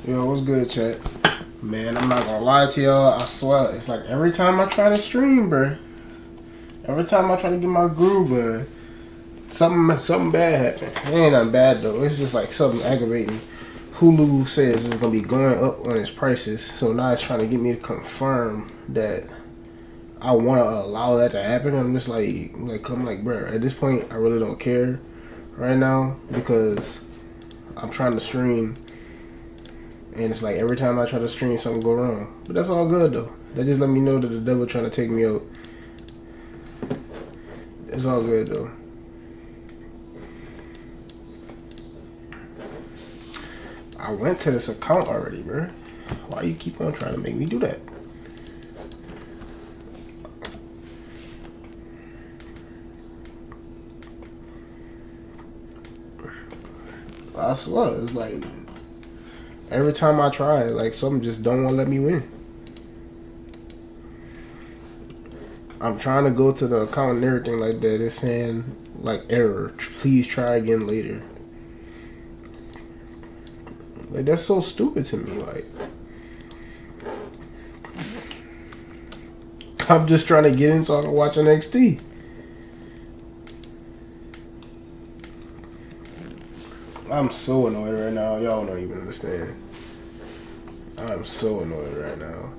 Yo, what's good, chat? Man, I'm not gonna lie to y'all. I swear, it's like every time I try to stream, bro. Every time I try to get my groove, bro, something bad happen. It ain't nothing bad though. It's just like something aggravating. Hulu says it's gonna be going up on its prices, so now it's trying to get me to confirm that I want to allow that to happen. I'm just I'm like, bro. At this point, I really don't care right now because I'm trying to stream. And it's like every time I try to stream, something go wrong. But that's all good though. That just let me know that the devil trying to take me out. It's all good though. I went to this account already, bro. Why you keep on trying to make me do that? I swear, it's like every time I try, like something just don't want to let me win. I'm trying to go to the account and everything like that. It's saying like error. Please try again later. Like that's so stupid to me. Like I'm just trying to get in so I can watch NXT. I'm so annoyed right now. Y'all don't even understand. I'm so annoyed right now.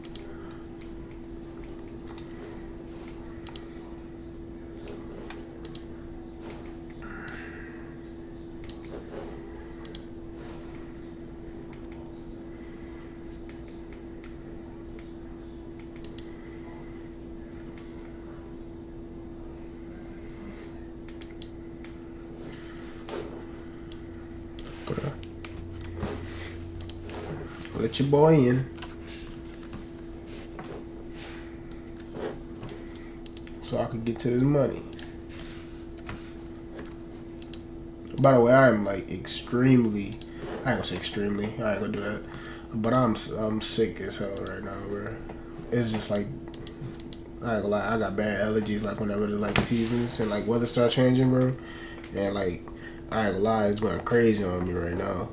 Let your boy in. So I could get to this money. By the way, I am like extremely, I ain't gonna say extremely, I ain't gonna do that. But I'm sick as hell right now, bro. It's just like, I ain't gonna lie, I got bad allergies like whenever the like seasons and like weather start changing, bro. And like, I ain't gonna lie, it's going crazy on me right now.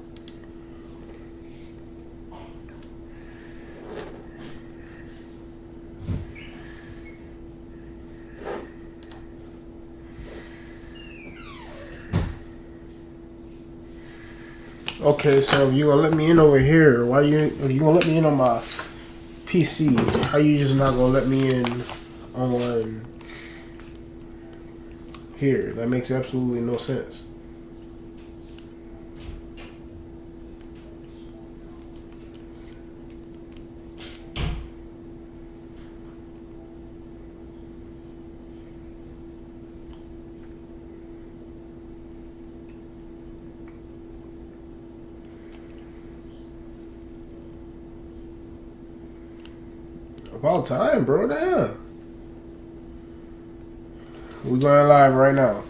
Okay, so you gonna let me in over here? Why you gonna let me in on my PC? How you just not gonna let me in on here? That makes absolutely no sense. About time, bro. Damn. We going live right now.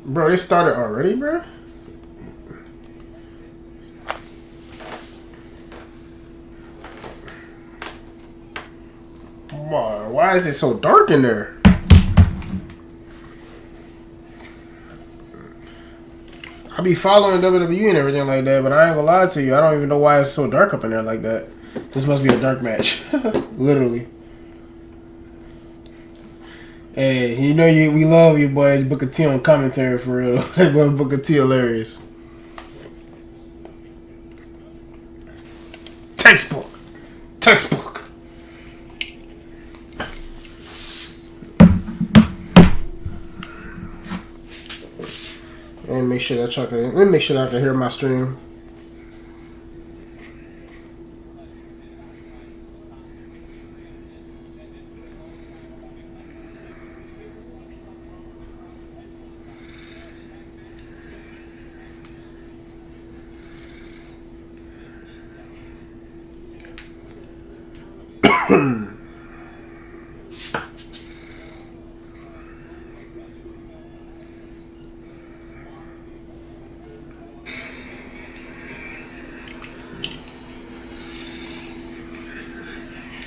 Bro, they started already, bro? Come on. Why is it so dark in there? I be following WWE and everything like that, but I ain't gonna lie to you. I don't even know why it's so dark up in there like that. This must be a dark match. Literally. Hey, you know we love you, boy. Booker T on commentary for real. That boy Booker T hilarious. Textbook. And make sure that let me make sure I can hear my stream.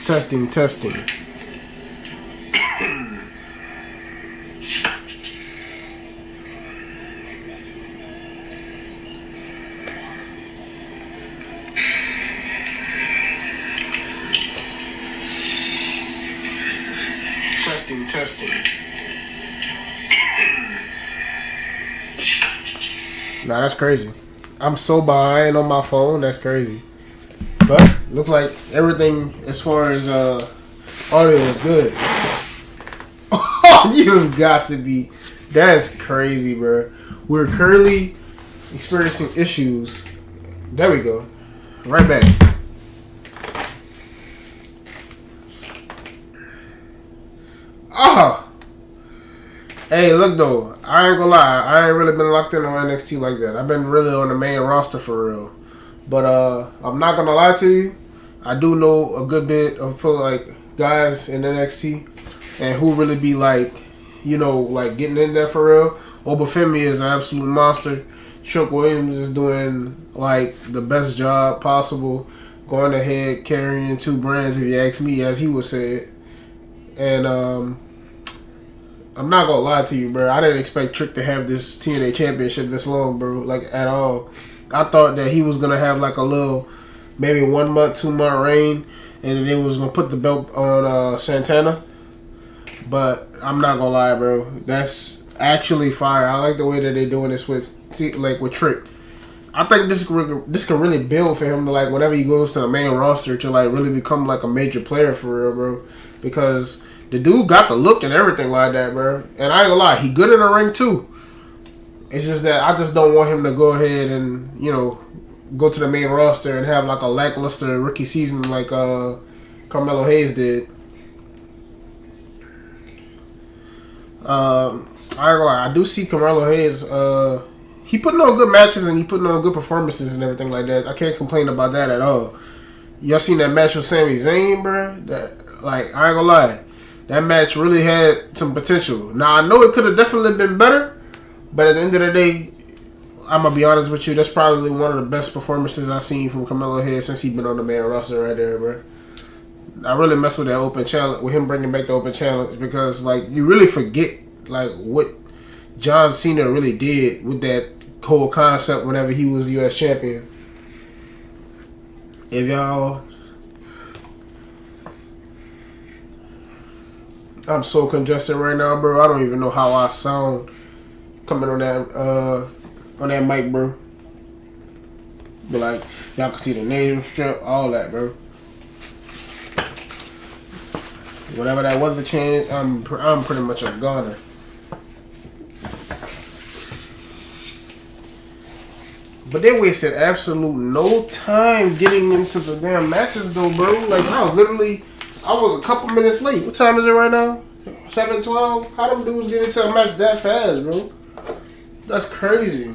Testing. Testing. Nah, that's crazy. I'm so behind on my phone. That's crazy. But looks like everything as far as audio is good. Oh, you've got to be. That's crazy, bro. We're currently experiencing issues. There we go. Right back. Oh. Hey, look though. I ain't gonna lie. I ain't really been locked in on NXT like that. I've been really on the main roster for real. But I'm not gonna lie to you. I do know a good bit of like guys in NXT and who really be like, you know, like getting in there for real. Obafemi is an absolute monster. Chuck Williams is doing like the best job possible, going ahead carrying two brands if you ask me, as he would say it. And I'm not gonna lie to you, bro. I didn't expect Trick to have this TNA championship this long, bro. Like at all. I thought that he was gonna have like a little, maybe 1 month, 2 month reign, and then it was gonna put the belt on Santana. But I'm not gonna lie, bro. That's actually fire. I like the way that they're doing this with Trick. I think this can really build for him to like whenever he goes to the main roster to like really become like a major player for real, bro. Because the dude got the look and everything like that, bro. And I ain't gonna lie, he good in the ring too. It's just that I just don't want him to go ahead and, you know, go to the main roster and have like a lackluster rookie season like Carmelo Hayes did. I ain't gonna lie, I do see Carmelo Hayes. He putting on good matches and he putting on good performances and everything like that. I can't complain about that at all. Y'all seen that match with Sami Zayn, bro? That, like, I ain't gonna lie, that match really had some potential. Now I know it could have definitely been better. But at the end of the day, I'm going to be honest with you, that's probably one of the best performances I've seen from Carmelo Hayes since he's been on the main roster right there, bro. I really mess with that open challenge, with him bringing back the open challenge, because, like, you really forget, like, what John Cena really did with that whole concept whenever he was U.S. champion. If y'all... I'm so congested right now, bro. I don't even know how I sound coming on that mic, bro. But like, y'all can see the nasal strip, all that, bro. Whenever that weather change, I'm pretty much a goner. But they wasted absolute no time getting into the damn matches, though, bro. Like, I was a couple minutes late. What time is it right now? 7:12. How them dudes get into a match that fast, bro? That's crazy.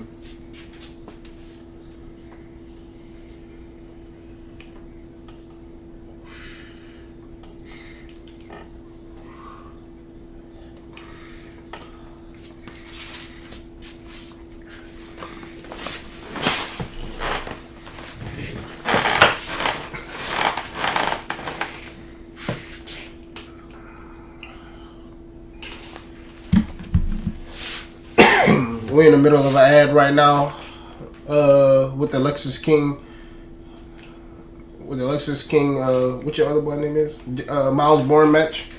in the middle of an ad right now with the Lexus King. With the Lexus King, what your other boy name is? Miles Bourne match.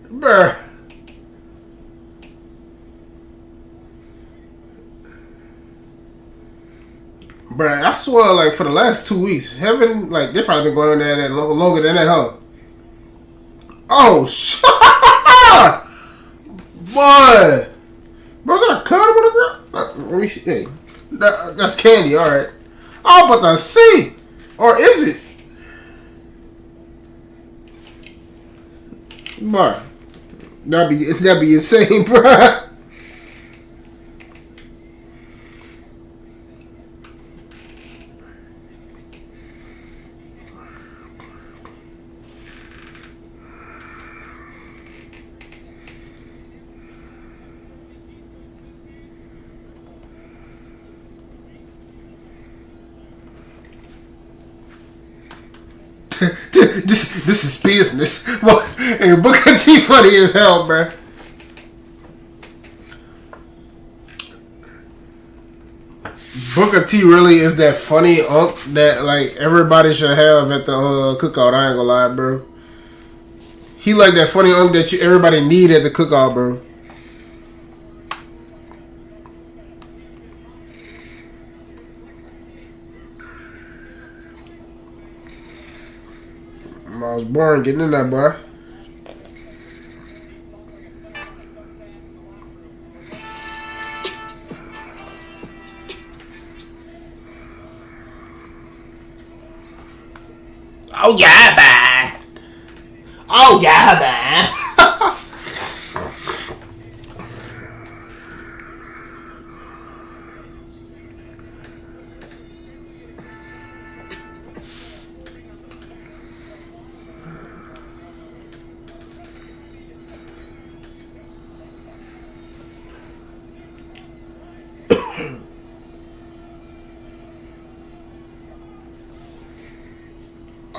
Bruh. Bruh, I swear, like, for the last 2 weeks, Heaven, like, they probably been going there that longer than that, huh? Oh, shit! Boy! Bro, is that a cut with a girl? Let me see. Hey, that's Candy, alright. I was about to see! Or is it? Bruh. That'd be insane, bruh. This is business. Well, hey, Booker T funny as hell, bruh. Booker T really is that funny unk that like everybody should have at the cookout. I ain't gonna lie, bro. He like that funny unk that everybody need at the cookout, bro. I was born getting in that, boy. Oh yeah, man. Oh yeah, man.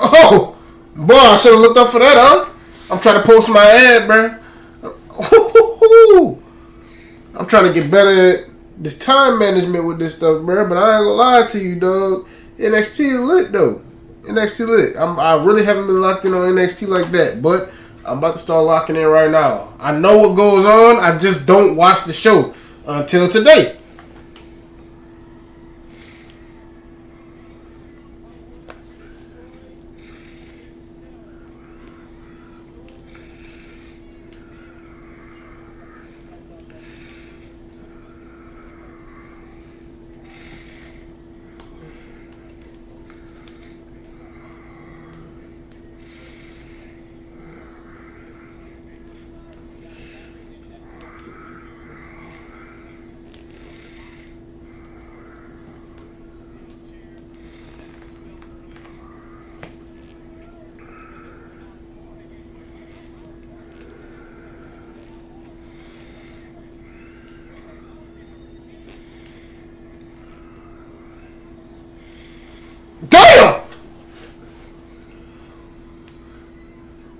Oh, boy, I should have looked up for that, huh? I'm trying to post my ad, bro. I'm trying to get better at this time management with this stuff, bro. But I ain't gonna lie to you, dog. NXT is lit, though. NXT lit. I really haven't been locked in on NXT like that, but I'm about to start locking in right now. I know what goes on. I just don't watch the show until today. Damn!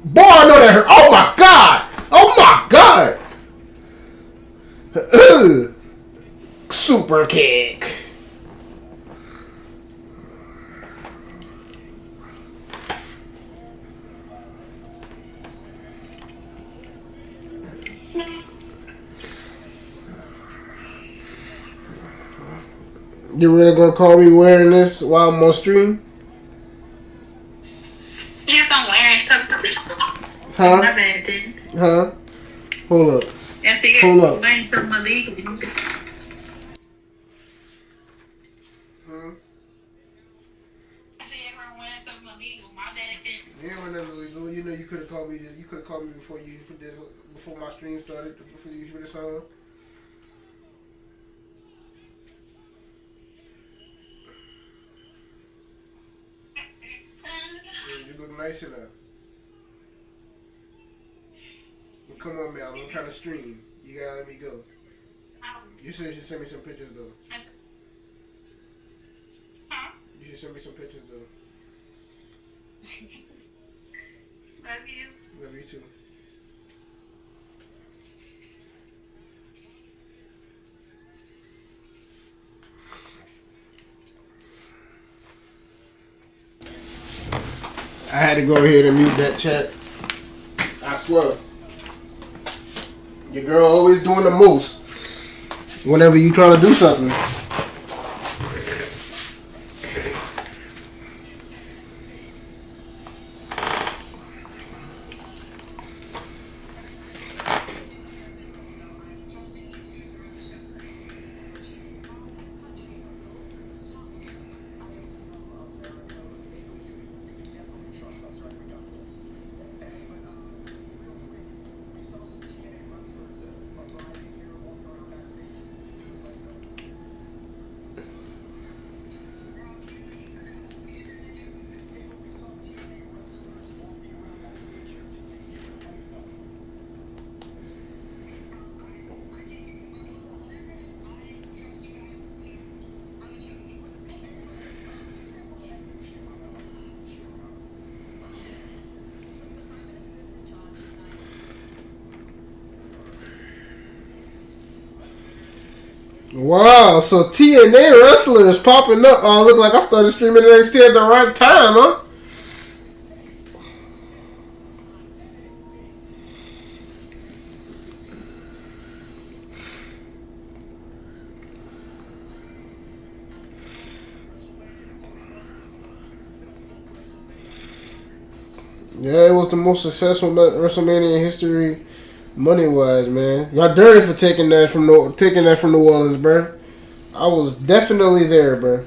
Boy, I know that hurt. Oh my god! Oh my god! Super kick. You really gonna call me wearing this while I'm on stream? If I'm wearing something. Huh? My bad, dude. Huh? Hold up. And so you're Hold up. wearing something illegal. Huh? I said you're wearing something illegal. My bad, dude. You ain't wearing nothing illegal. You know you could have called me. You could have called me before you put this, before my stream started. Before you put this on. You look nice enough. Well, come on, man. I'm trying to stream. You gotta let me go. You said you should send me some pictures, though. You should send me some pictures, though. Love you. Love you, too. I had to go ahead and mute that chat. I swear. Your girl always doing the most whenever you trying to do something. Wow, so TNA wrestlers popping up. Oh, look like I started streaming NXT at the right time, huh? Yeah, it was the most successful WrestleMania in history, money wise, man. Y'all dirty for taking that from New Orleans, bro. I was definitely there, bro.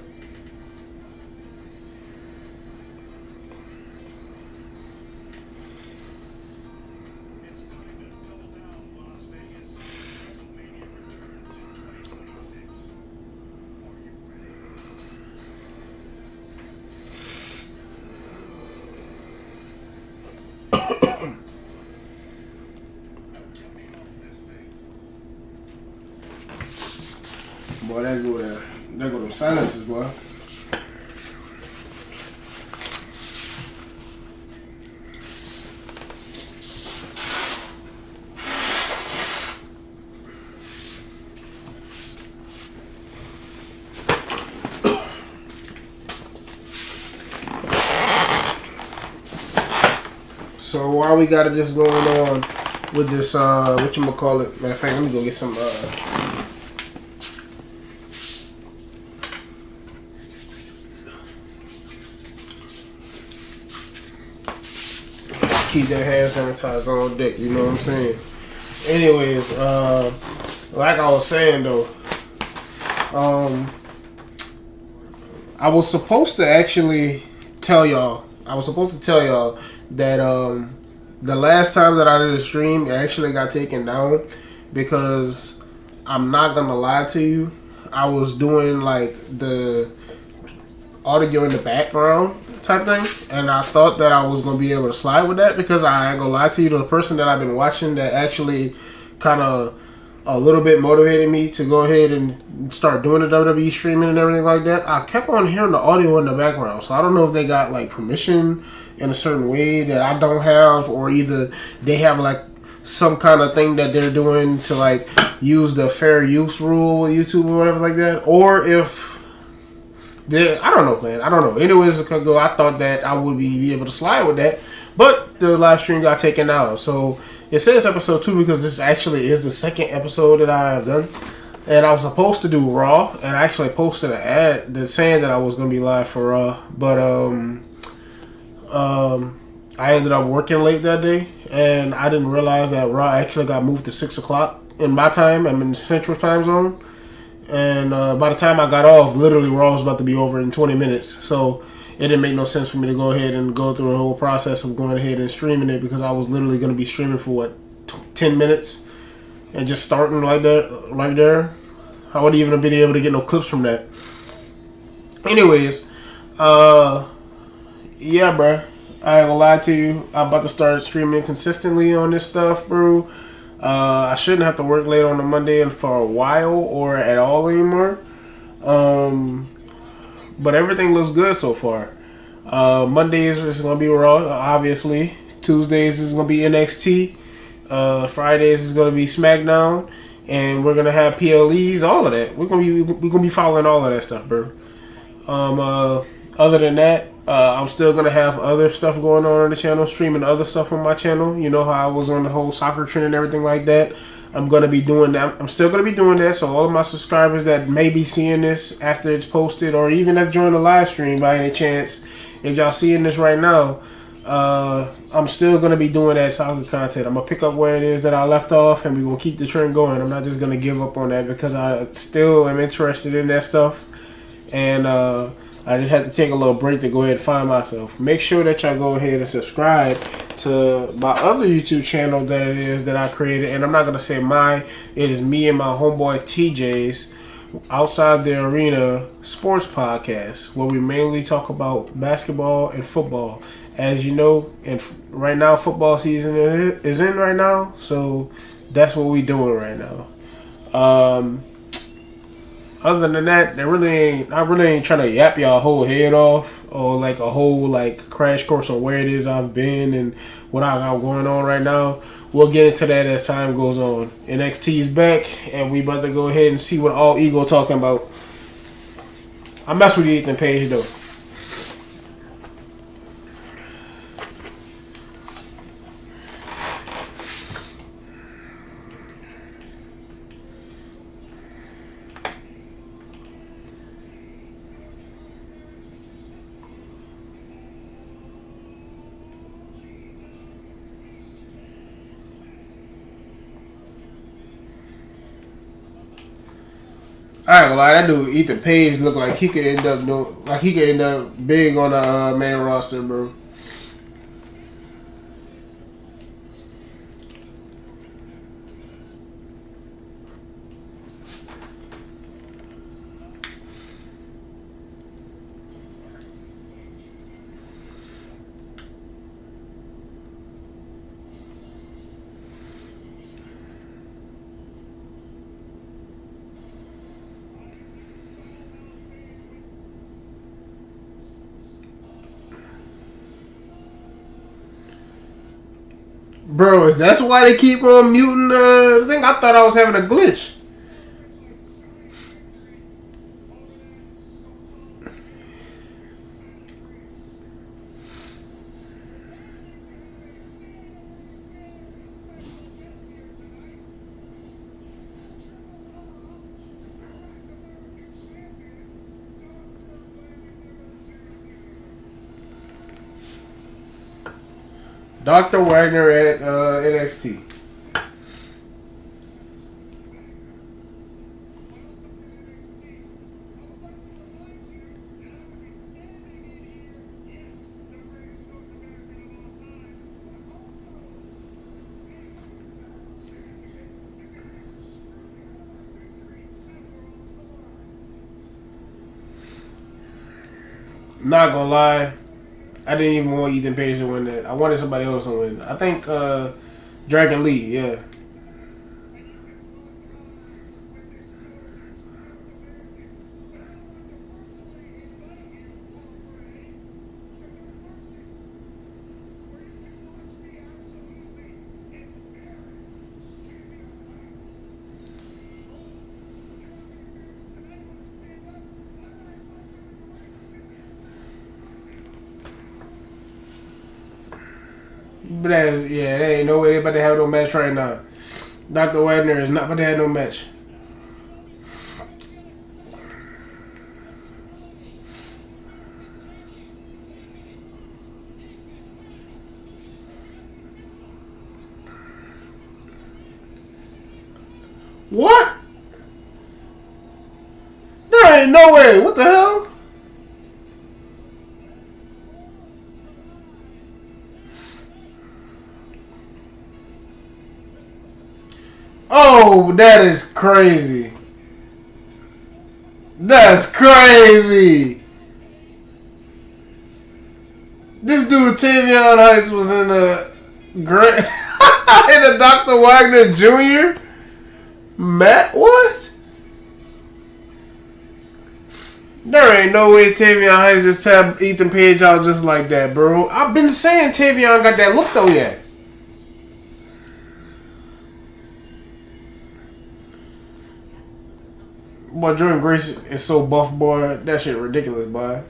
Boy, there go them sinuses, boy. So why we got it just going on with this whatchamacallit? Matter of fact, let me go get some keep that hand sanitizer on deck, you know what I'm saying? Anyways, like I was saying though, I was supposed to actually tell y'all that the last time that I did a stream, it actually got taken down because I'm not gonna lie to you, I was doing like the audio in the background type thing, and I thought that I was gonna be able to slide with that because I ain't gonna lie to you, the person that I've been watching that actually kind of a little bit motivated me to go ahead and start doing the WWE streaming and everything like that. I kept on hearing the audio in the background, so I don't know if they got like permission in a certain way that I don't have, or either they have like some kind of thing that they're doing to like use the fair use rule with YouTube or whatever like that, or if I don't know, man. I don't know. Anyways, I thought that I would be able to slide with that, but the live stream got taken out. So it says episode 2 because this actually is the second episode that I have done. And I was supposed to do Raw, and I actually posted an ad that's saying that I was going to be live for Raw. But I ended up working late that day, and I didn't realize that Raw actually got moved to 6 o'clock in my time. I'm in the Central Time Zone. And by the time I got off, literally Raw was about to be over in 20 minutes. So it didn't make no sense for me to go ahead and go through the whole process of going ahead and streaming it, because I was literally going to be streaming for 10 minutes and just starting like that, right there. I wouldn't even have been able to get no clips from that. Anyways, yeah, bruh. I ain't gonna lie to you. I'm about to start streaming consistently on this stuff, bro. I shouldn't have to work late on a Monday and for a while or at all anymore. Um, but everything looks good so far. Mondays is gonna be Raw, obviously. Tuesdays is gonna be NXT. Fridays is gonna be SmackDown, and we're gonna have PLEs, all of that. We're gonna be following all of that stuff, bro. Other than that, I'm still gonna have other stuff going on the channel, streaming other stuff on my channel. You know how I was on the whole soccer trend and everything like that. I'm gonna be doing that. I'm still gonna be doing that. So all of my subscribers that may be seeing this after it's posted, or even that join the live stream by any chance, if y'all seeing this right now, I'm still gonna be doing that soccer content. I'm gonna pick up where it is that I left off, and we're gonna keep the trend going. I'm not just gonna give up on that because I still am interested in that stuff, and I just had to take a little break to go ahead and find myself. Make sure that y'all go ahead and subscribe to my other YouTube channel that it is that I created. And I'm not going to say mine. It is me and my homeboy TJ's Outside the Arena Sports Podcast, where we mainly talk about basketball and football. As you know, and right now football season is in right now. So that's what we doing right now. Other than that, I really ain't trying to yap y'all whole head off or like a whole like crash course on where it is I've been and what I got going on right now. We'll get into that as time goes on. NXT's back, and we about to go ahead and see what all Ego talking about. I mess with you, Ethan Page, though. I ain't gonna lie, that dude Ethan Page look like he could end up big on the main roster, bro. Bro, that's why they keep on muting the thing? I thought I was having a glitch. Dr. Wagner at NXT. Not gonna lie, I didn't even want Ethan Page to win that. I wanted somebody else to win. I think Dragon Lee, yeah. But there ain't no way they about to have no match right now. Dr. Wagner is not about to have no match. What? There ain't no way. What the hell? Oh, that is crazy. That's crazy. This dude Tavion Heights was in the great in the Dr. Wagner Jr. Matt, what? There ain't no way Tavion Heights just tapped Ethan Page out just like that, bro. I've been saying Tavion got that look though yet. Boy, Jordan Grace is so buff, boy. That shit ridiculous, boy.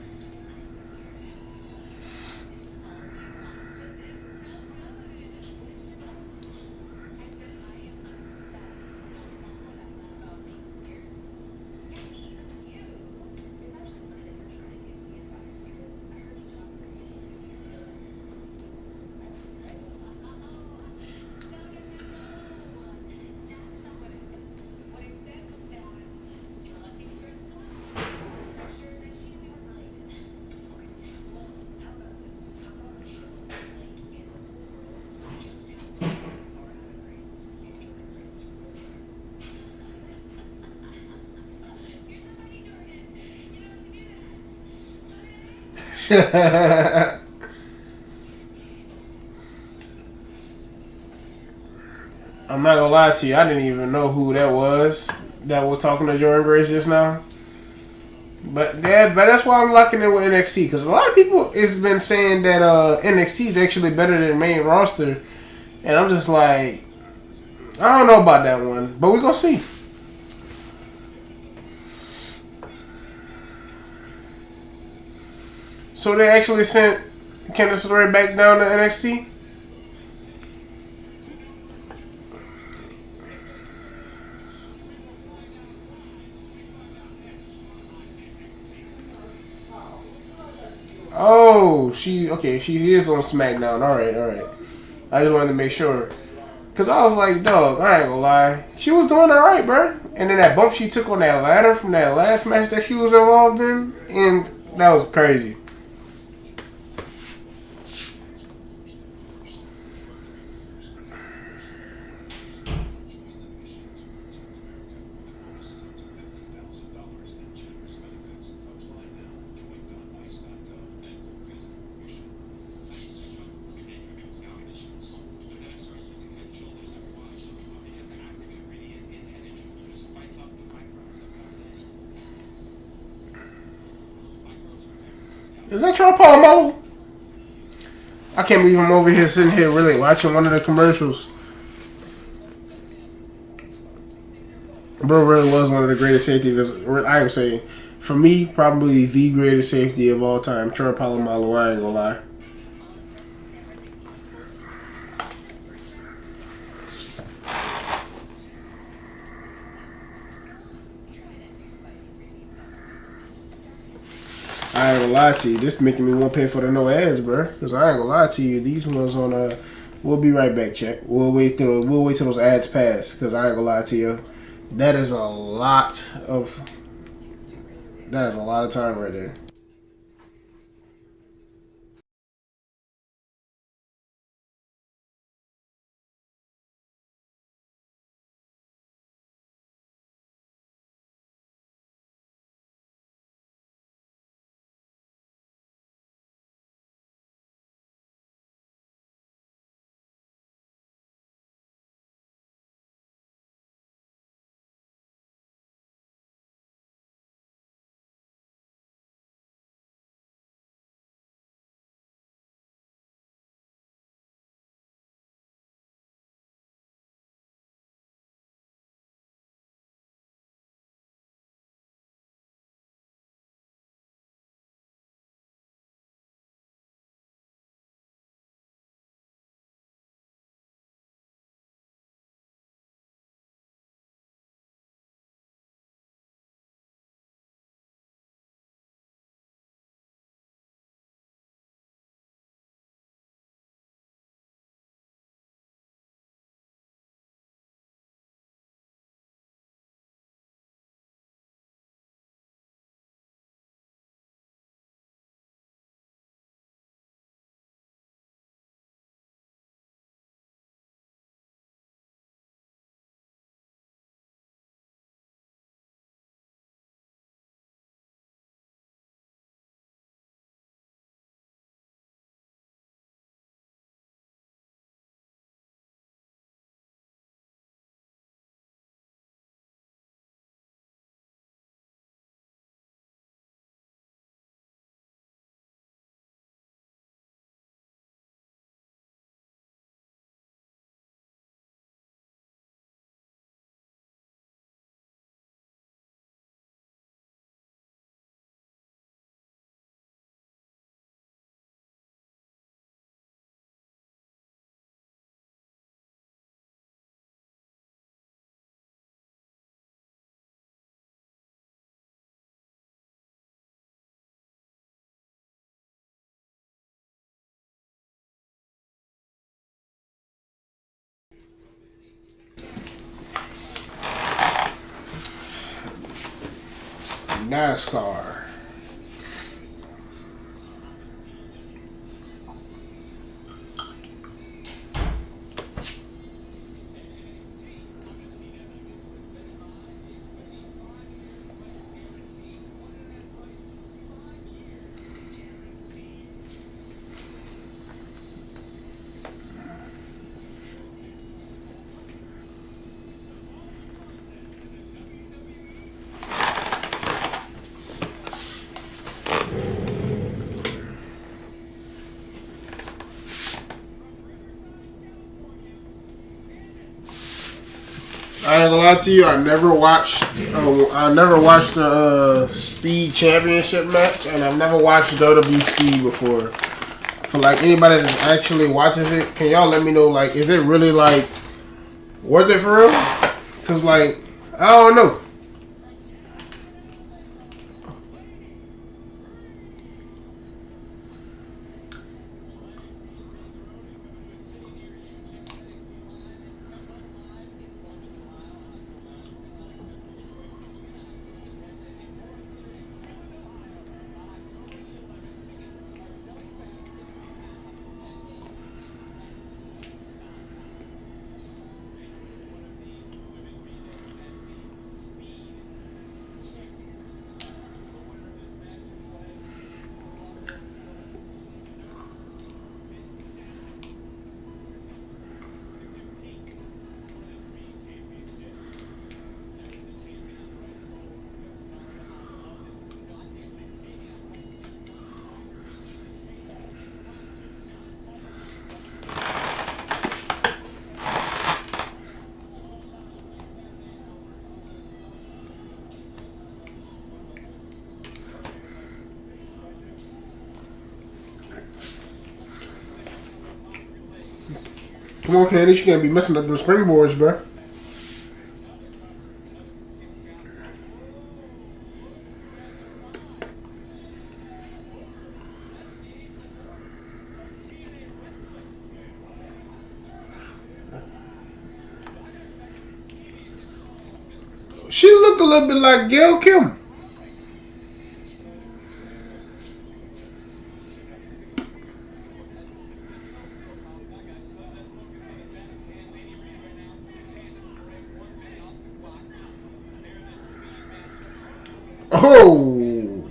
I'm not gonna lie to you. I didn't even know who that was talking to Jordan Grace just now. But that's why I'm locking in with NXT because a lot of people has been saying that NXT is actually better than main roster, and I'm just like, I don't know about that one, but we gonna see. So they actually sent Candice LeRae back down to NXT. Oh, she is on SmackDown. All right. I just wanted to make sure. Cause I was like, dog, I ain't gonna lie. She was doing alright, bro. And then that bump she took on that ladder from that last match that she was involved in, and that was crazy. Is that Troy Polamalu? I can't believe I'm over here sitting here really watching one of the commercials. Bro really was one of the greatest safeties. I would say, for me, probably the greatest safety of all time. Troy Polamalu, I ain't gonna lie. I ain't gonna lie to you. This making me want to pay for the no ads, bro. Cause I ain't gonna lie to you. These ones on We'll be right back, check. We'll wait till those ads pass. Cause I ain't gonna lie to you. That is a lot of. That is a lot of time right there. NASCAR. I ain't gonna lie to you. I never watched. I never watched the Speed Championship match, and I've never watched WWE Speed before. For like anybody that actually watches it, can y'all let me know? Like, is it really like worth it for real? Cause like I don't know. Come on, Candice, you can't be messing up those springboards, bro. She looked a little bit like Gail Kim. Oh.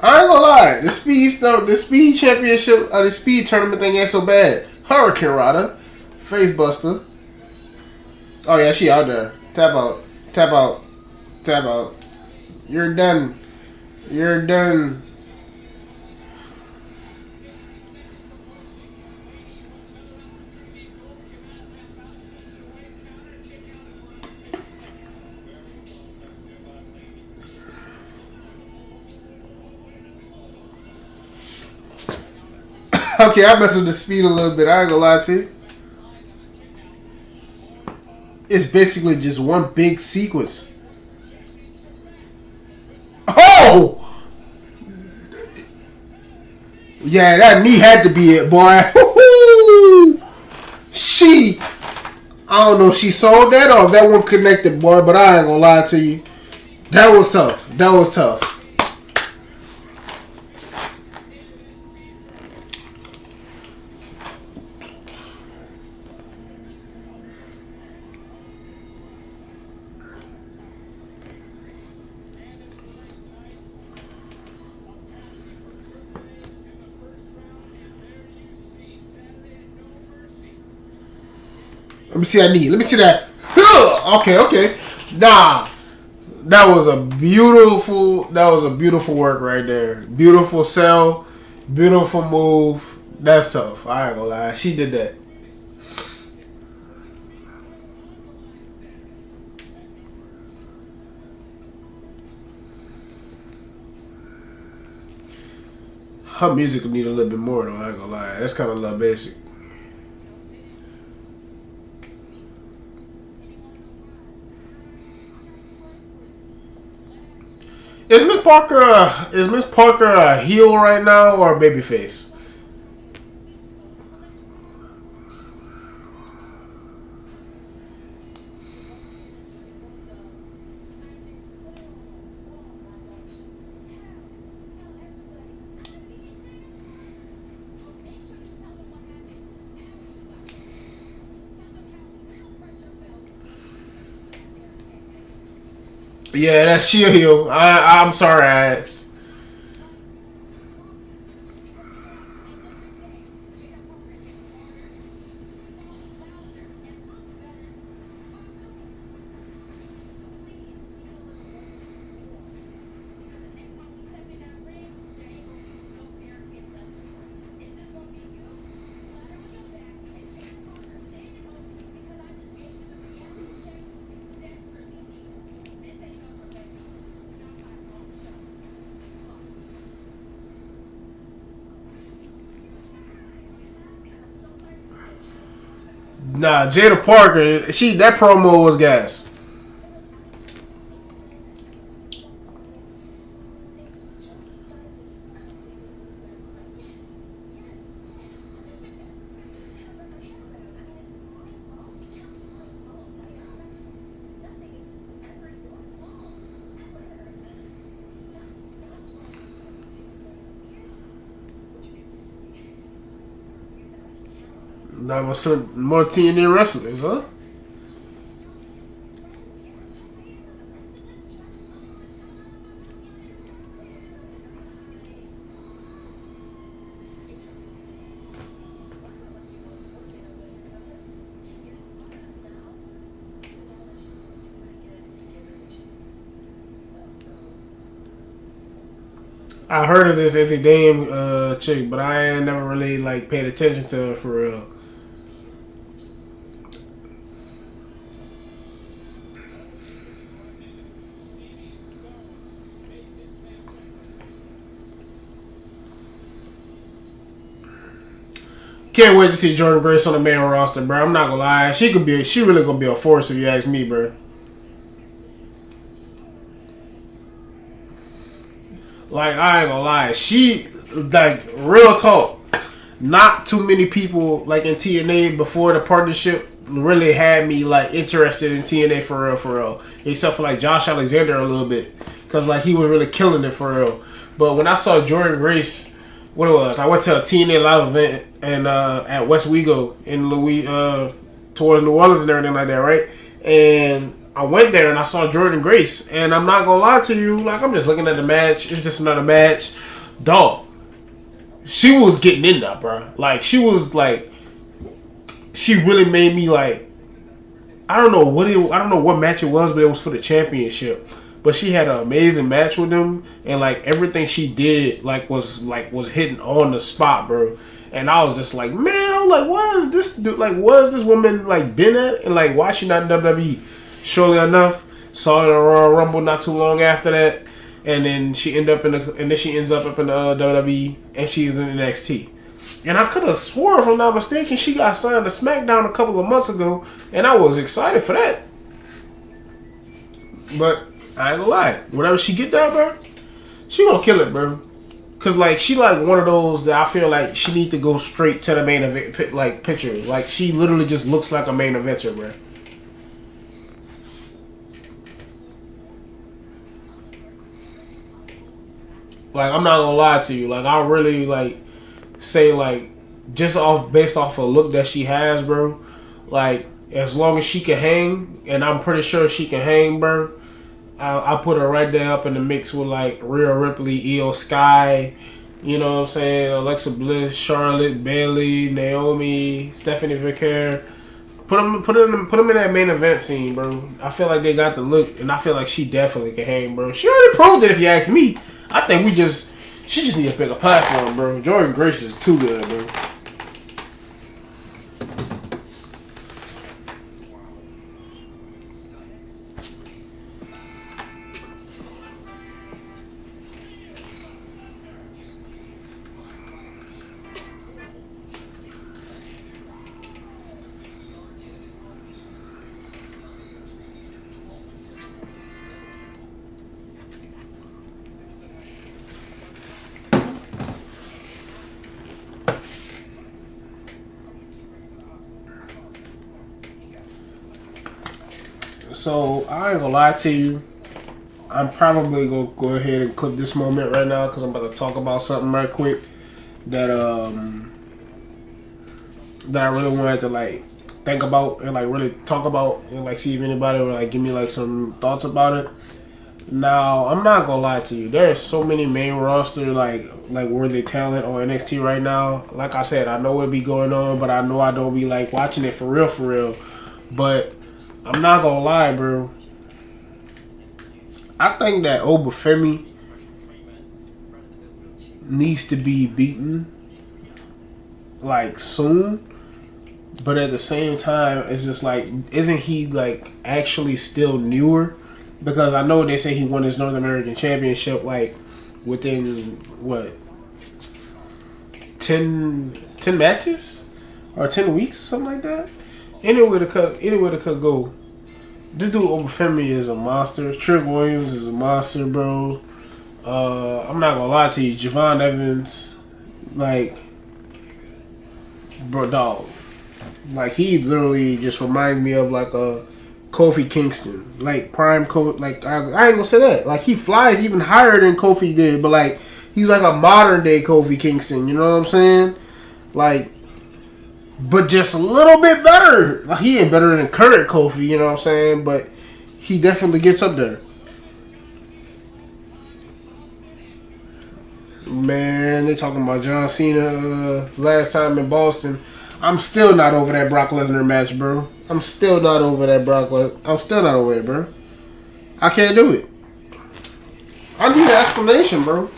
I ain't gonna lie, the speed championship, the speed tournament thing ain't so bad. Hurricane Rada, face buster. Oh yeah, she out there. Tap out, tap out, tap out. You're done. You're done. Okay, I messed with the speed a little bit. I ain't gonna lie to you. It's basically just one big sequence. Oh! Yeah, that knee had to be it, boy. She, I don't know if she sold that or if that one connected, boy, but I ain't gonna lie to you. That was tough. That was tough. Let me see that knee. Let me see that. Okay, okay. Nah. That was a beautiful work right there. Beautiful sell. Beautiful move. That's tough. I ain't gonna lie. She did that. Her music need a little bit more though. I ain't gonna lie. That's kind of a little basic. Is Miss Parker a heel right now or a babyface? Yeah, that's she a heel. I'm sorry I asked. Nah, Jada Parker, that promo was gas. That was some more TNA wrestlers, huh? I heard of this Izzy Dame chick, but I ain't never really like paid attention to her for real. Can't wait to see Jordan Grace on the main roster, bro. I'm not gonna lie, she really gonna be a force if you ask me, bro. Like I ain't gonna lie, she like real talk. Not too many people like in TNA before the partnership really had me like interested in TNA for real, except for like Josh Alexander a little bit because like he was really killing it for real. But when I saw Jordan Grace, what it was, I went to a TNA live event and at West Wego in towards New Orleans and everything like that, right? And I went there and I saw Jordan Grace, and I'm not gonna lie to you, like I'm just looking at the match. It's just another match, dog. She was getting in there, bro. Like she was like, she really made me like, I don't know what match it was, but it was for the championship. But she had an amazing match with them, and like everything she did was hitting on the spot, bro. And I was just like, man, I'm like, what is this dude? Like, what is this woman like been at? And like, why is she not in WWE? Surely enough, saw her in a Royal Rumble not too long after that, and then she ends up in the WWE, and she's in NXT. And I could have swore, if I'm not mistaken, she got signed to SmackDown a couple of months ago, and I was excited for that. But I ain't gonna lie, whenever she get there, bro, she gonna kill it, bro. Cause like she like one of those that I feel like she need to go straight to the main event like picture. Like she literally just looks like a main eventer, bro. Like I'm not gonna lie to you. Like I really like say like just based off a look that she has, bro. Like as long as she can hang, and I'm pretty sure she can hang, bro. I put her right there up in the mix with like Rhea Ripley, Io Sky, you know what I'm saying, Alexa Bliss, Charlotte, Bayley, Naomi, Stephanie Vicaire. Put them in that main event scene, bro. I feel like they got the look, and I feel like she definitely can hang, bro. She already proved it, if you ask me. I think she just need to pick a platform, bro. Jordan Grace is too good, bro. So I ain't gonna lie to you. I'm probably gonna go ahead and clip this moment right now because I'm about to talk about something right quick that that I really wanted to like think about and like really talk about and like see if anybody would like give me like some thoughts about it. Now I'm not gonna lie to you. There's so many main roster like worthy talent on NXT right now. Like I said, I know it be going on, but I know I don't be like watching it for real, for real. But I'm not gonna lie, bro. I think that Obafemi needs to be beaten like soon. But at the same time, it's just like, isn't he like actually still newer? Because I know they say he won his North American Championship like within what 10 matches or 10 weeks or something like that. Anywhere to cut go. This dude Obafemi is a monster. Trick Williams is a monster, bro. I'm not gonna lie to you, Javon Evans, like, bro, dog. Like, he literally just reminds me of like a Kofi Kingston, like prime Kofi. Like, I ain't gonna say that. Like, he flies even higher than Kofi did, but like, he's like a modern day Kofi Kingston. You know what I'm saying? Like, but just a little bit better. Like, he ain't better than current Kofi. You know what I'm saying? But he definitely gets up there. Man, they talking about John Cena last time in Boston. I'm still not over that Brock Lesnar match, bro. I'm still not over that Brock Lesnar. I'm still not over it, bro. I can't do it. I need an explanation, bro.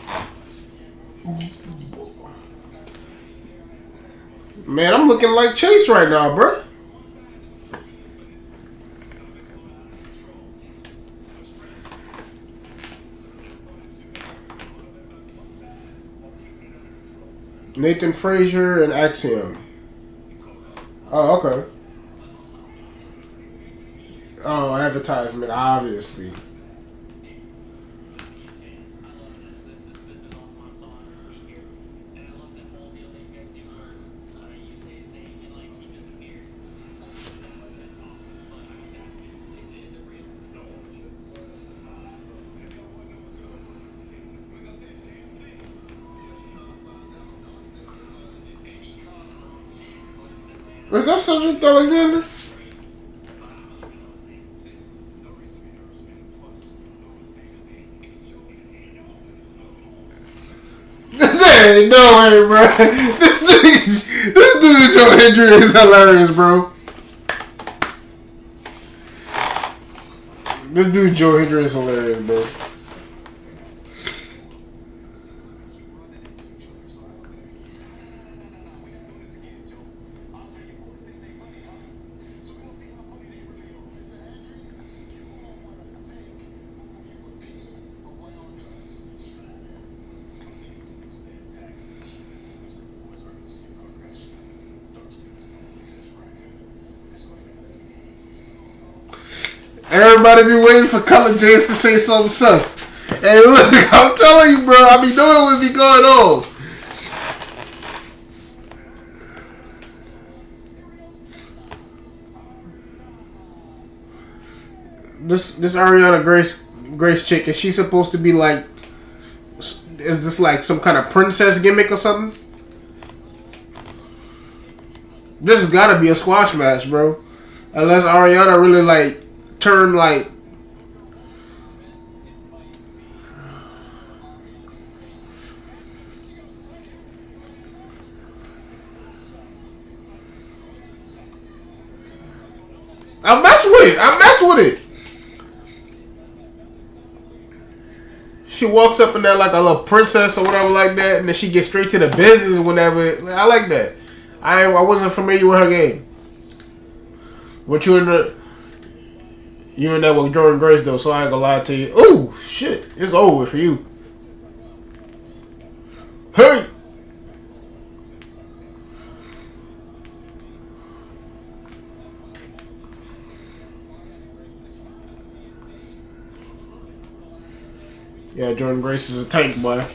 Man, I'm looking like Chase right now, bro. Nathan Frazier and Axiom. Oh, okay. Oh, advertisement, obviously. Was that Cedric Alexander? There ain't no way, bro. This dude Joe Hendry is hilarious, bro. This dude Joe Hendry is hilarious, bro. Everybody be waiting for Colin James to say something sus. Hey, look, I'm telling you, bro. I be knowing what be going on. This Ariana Grace chick, is she supposed to be like? Is this like some kind of princess gimmick or something? This has got to be a squash match, bro. Unless Ariana really like turn like. I mess with it. I mess with it. She walks up in there like a little princess or whatever like that, and then she gets straight to the business or whatever. I like that. I wasn't familiar with her game. But you in there with Jordan Grace though, so I ain't gonna lie to you. Ooh, shit, it's over for you. Hey. Yeah, Jordan Grace is a tank, boy.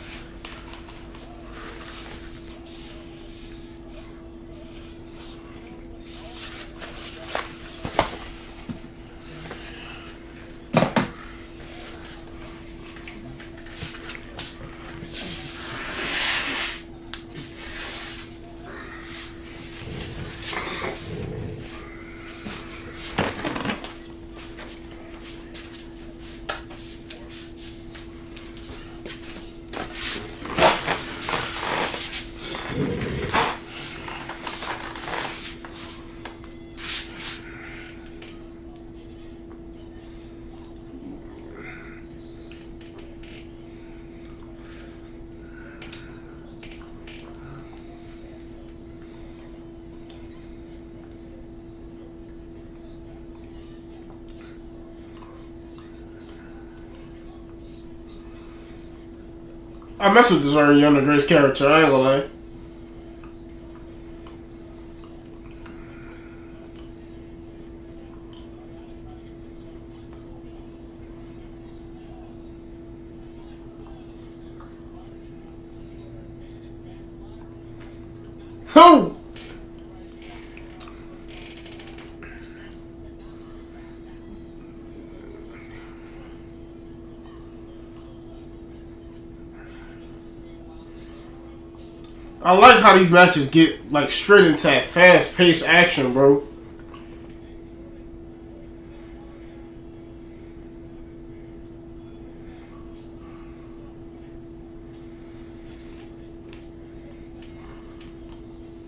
I mess with this Ariana Grande character. I ain't gonna lie. Who? I like how these matches get like straight into that fast-paced action, bro.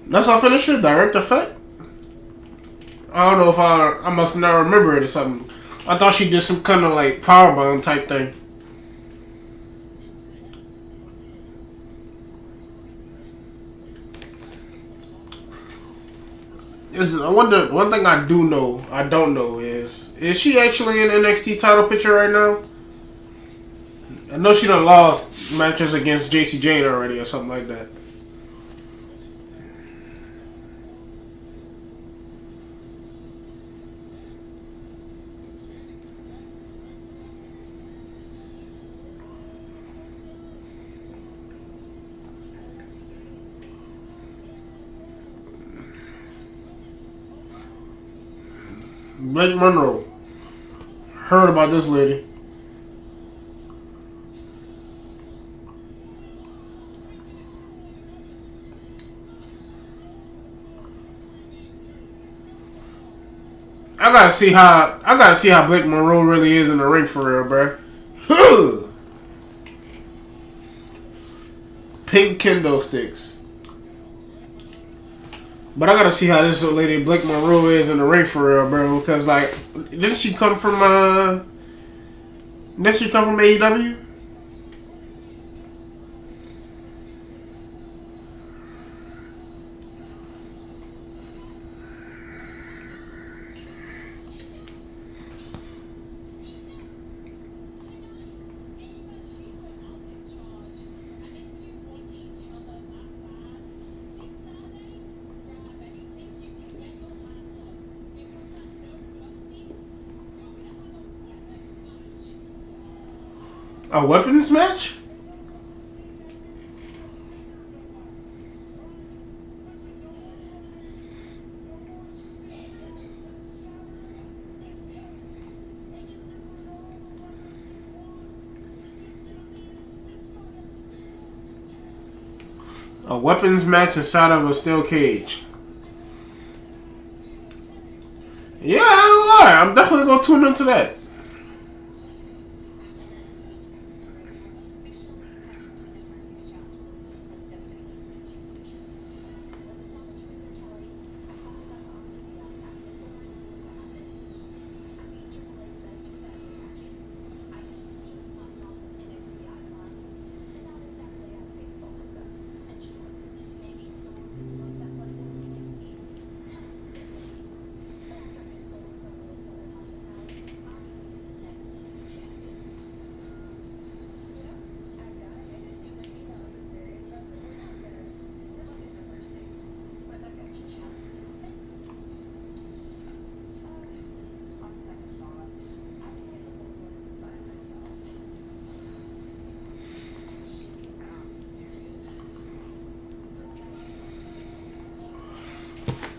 That's our finisher, direct effect. I don't know if I must not remember it or something. I thought she did some kind of like powerbomb type thing. I wonder. One thing I don't know is she actually in NXT title picture right now? I know she done lost matches against JC Jane already or something like that. Blake Monroe. Heard about this lady. I gotta see how Blake Monroe really is in the ring for real, bro. Pink kendo sticks. But I gotta see how this lady Blake Monroe is in the ring for real, bro. Because like, didn't she come from AEW? A weapons match? A weapons match inside of a steel cage. Yeah, I ain't gonna lie. I'm definitely gonna tune into that.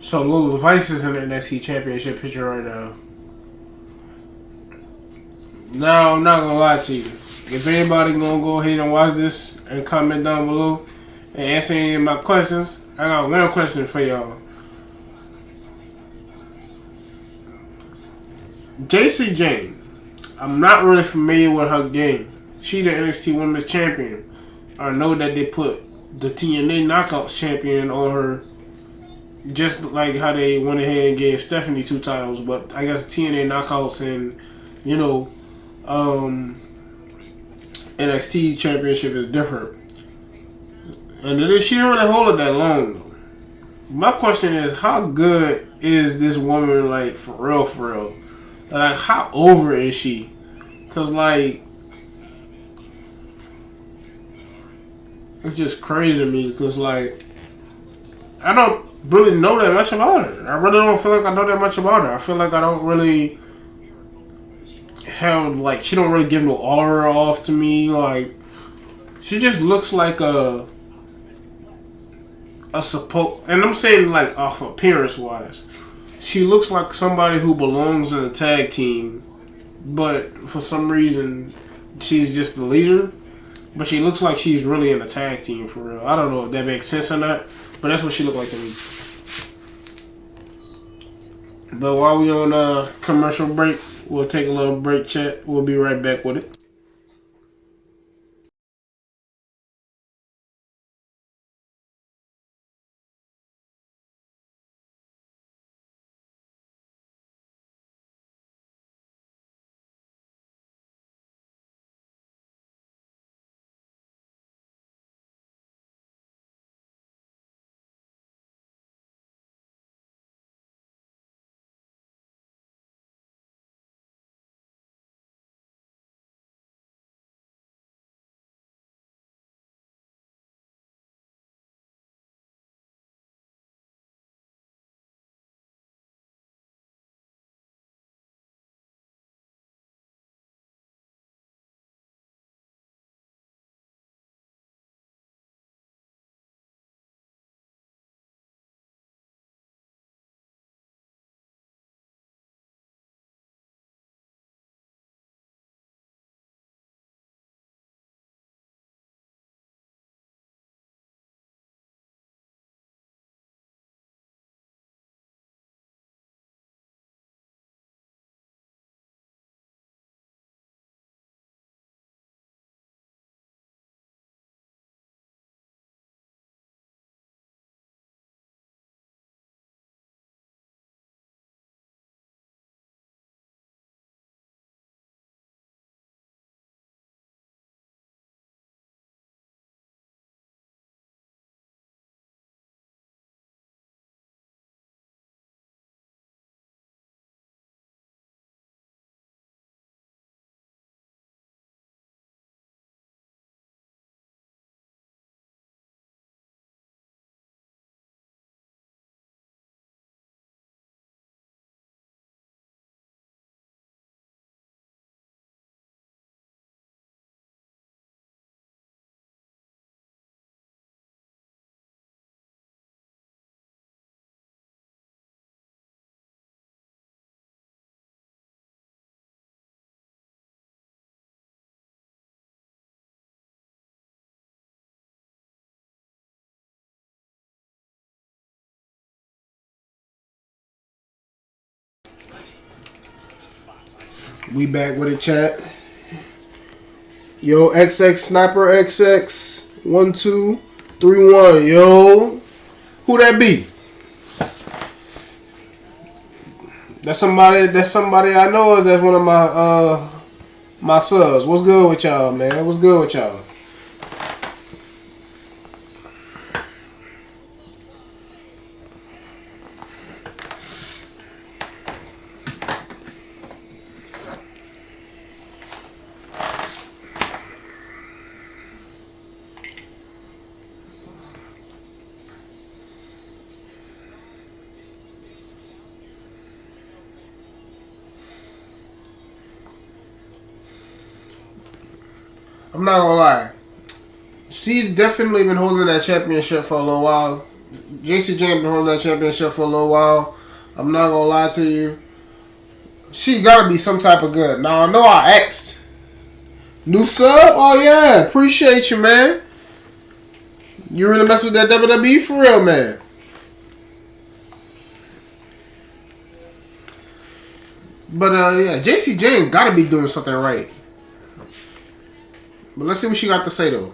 So Lil Vice is in the NXT Championship picture right now. Now I'm not gonna lie to you. If anybody gonna go ahead and watch this and comment down below and answer any of my questions, I got one question for y'all. JC Jane, I'm not really familiar with her game. She the NXT Women's Champion. I know that they put the TNA Knockouts Champion on her. Just like how they went ahead and gave Stephanie 2 titles, but I guess TNA Knockouts and, you know, NXT Championship is different. And she didn't really hold it that long, though. My question is, how good is this woman, like, for real, for real? Like, how over is she? Because, like, It's just crazy to me because, like, I don't really know that much about her. I really don't feel like I know that much about her. I feel like I don't really have, like, she don't really give no aura off to me. Like, she just looks like a support, and I'm saying, like, off appearance wise, she looks like somebody who belongs in a tag team, but for some reason, she's just the leader. But she looks like she's really in a tag team for real. I don't know if that makes sense or not, but that's what she looked like to me. But while we on commercial break, we'll take a little break chat. We'll be right back with it. We back with it, chat. Yo, XX Sniper XX 1231. Yo, who that be? That's somebody. That's somebody I know. Is that's one of my subs. What's good with y'all, man? What's good with y'all? I'm not gonna lie. She definitely been holding that championship for a little while. JC Jane been holding that championship for a little while. I'm not gonna lie to you. She gotta be some type of good. Now I know I asked. New sub? Oh yeah, appreciate you, man. You really mess with that WWE for real, man. But yeah, JC Jane gotta be doing something right. But let's see what she got to say though.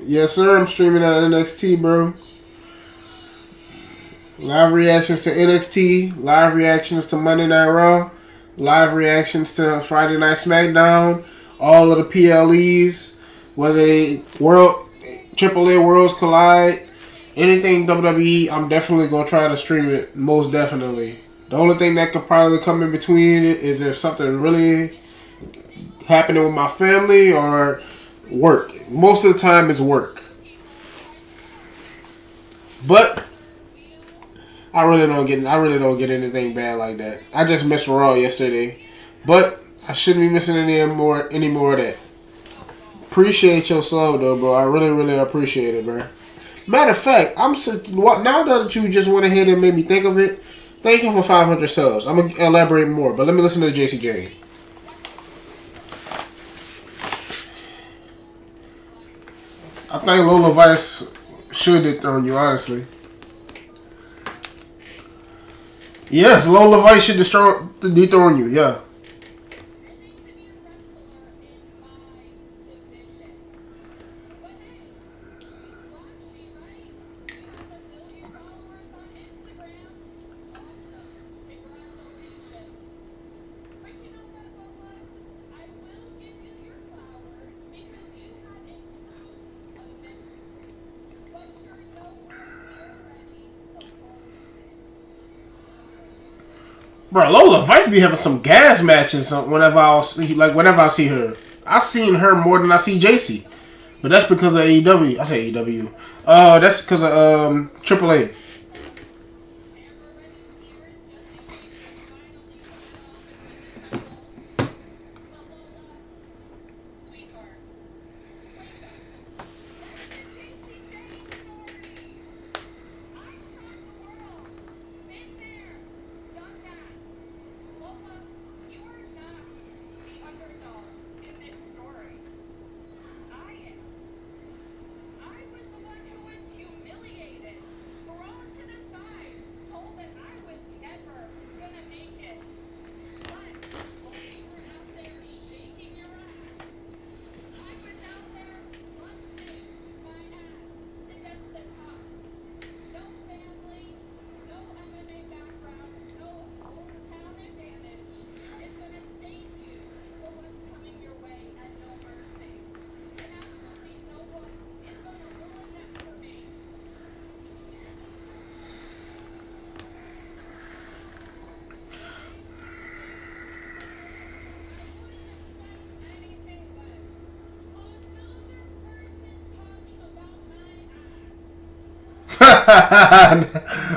Yes, sir. I'm streaming at NXT, bro. Live reactions to NXT. Live reactions to Monday Night Raw. Live reactions to Friday Night SmackDown. All of the PLEs. Whether they AAA Worlds Collide. Anything WWE, I'm definitely going to try to stream it. Most definitely. The only thing that could probably come in between it is if something really happening with my family or work. Most of the time, it's work. But I really don't get anything bad like that. I just missed Raw yesterday, but I shouldn't be missing any more of that. Appreciate your sub though, bro. I really, really appreciate it, bro. Matter of fact, now that you just went ahead and made me think of it. Thank you for 500 subs. I'm gonna elaborate more, but let me listen to JCJ. I think Lola Vice should dethrone you, honestly. Yes, Lola Vice should dethrone you. Yeah. Bro, Lola Vice be having some gas matches whenever I see her. I seen her more than I see JC. But that's because of AEW. I say AEW. That's because of AAA.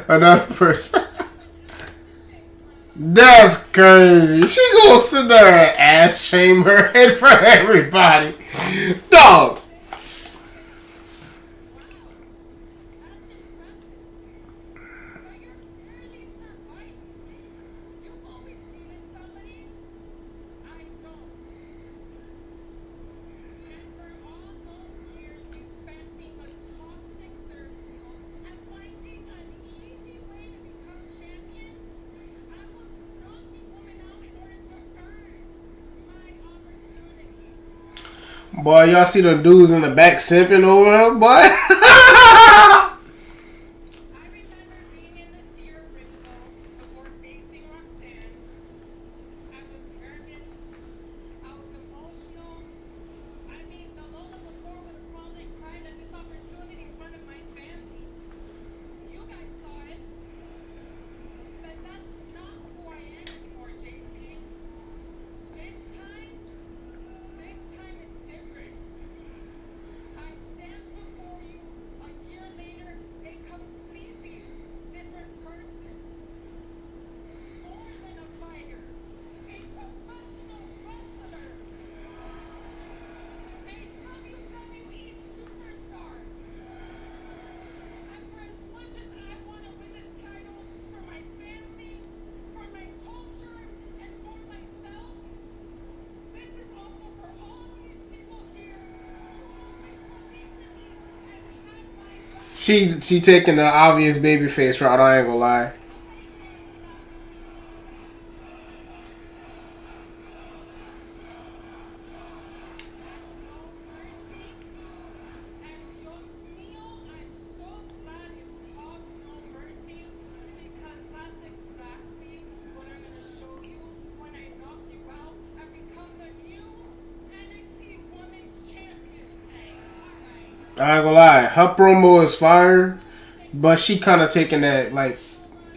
Another person. That's crazy. She gonna sit there and ass shame her in front of everybody. Dog. Boy, y'all see the dudes in the back simping over her, boy? She taking the obvious babyface route. I ain't gonna lie. I ain't gonna lie. Her promo is fire, but she kind of taking that like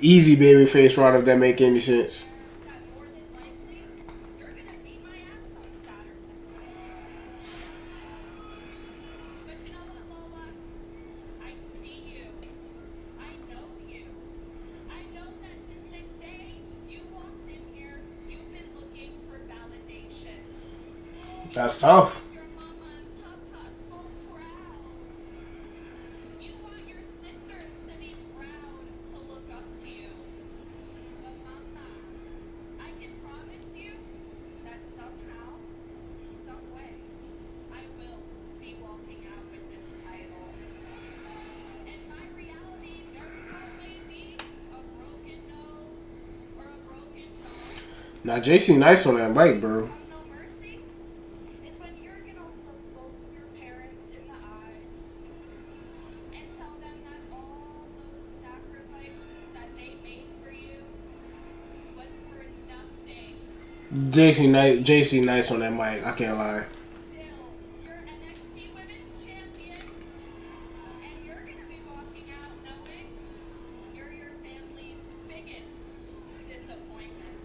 easy babyface route if that make any sense. That's tough. Your mama and papa so proud. You want your sisters to be proud to look up to you. But mama, I can promise you that somehow, some way, I will be walking out with this title. And my reality very well may be a broken nose or a broken jaw. Now JC nice on that mic, bro. No mercy is when you're gonna look both of your parents in the eyes and tell them that all those sacrifices that they made for you was for nothing. JC nice on that mic. I can't lie. Still, you're NXT Women's Champion, and you're gonna be walking out knowing you're your family's biggest disappointment.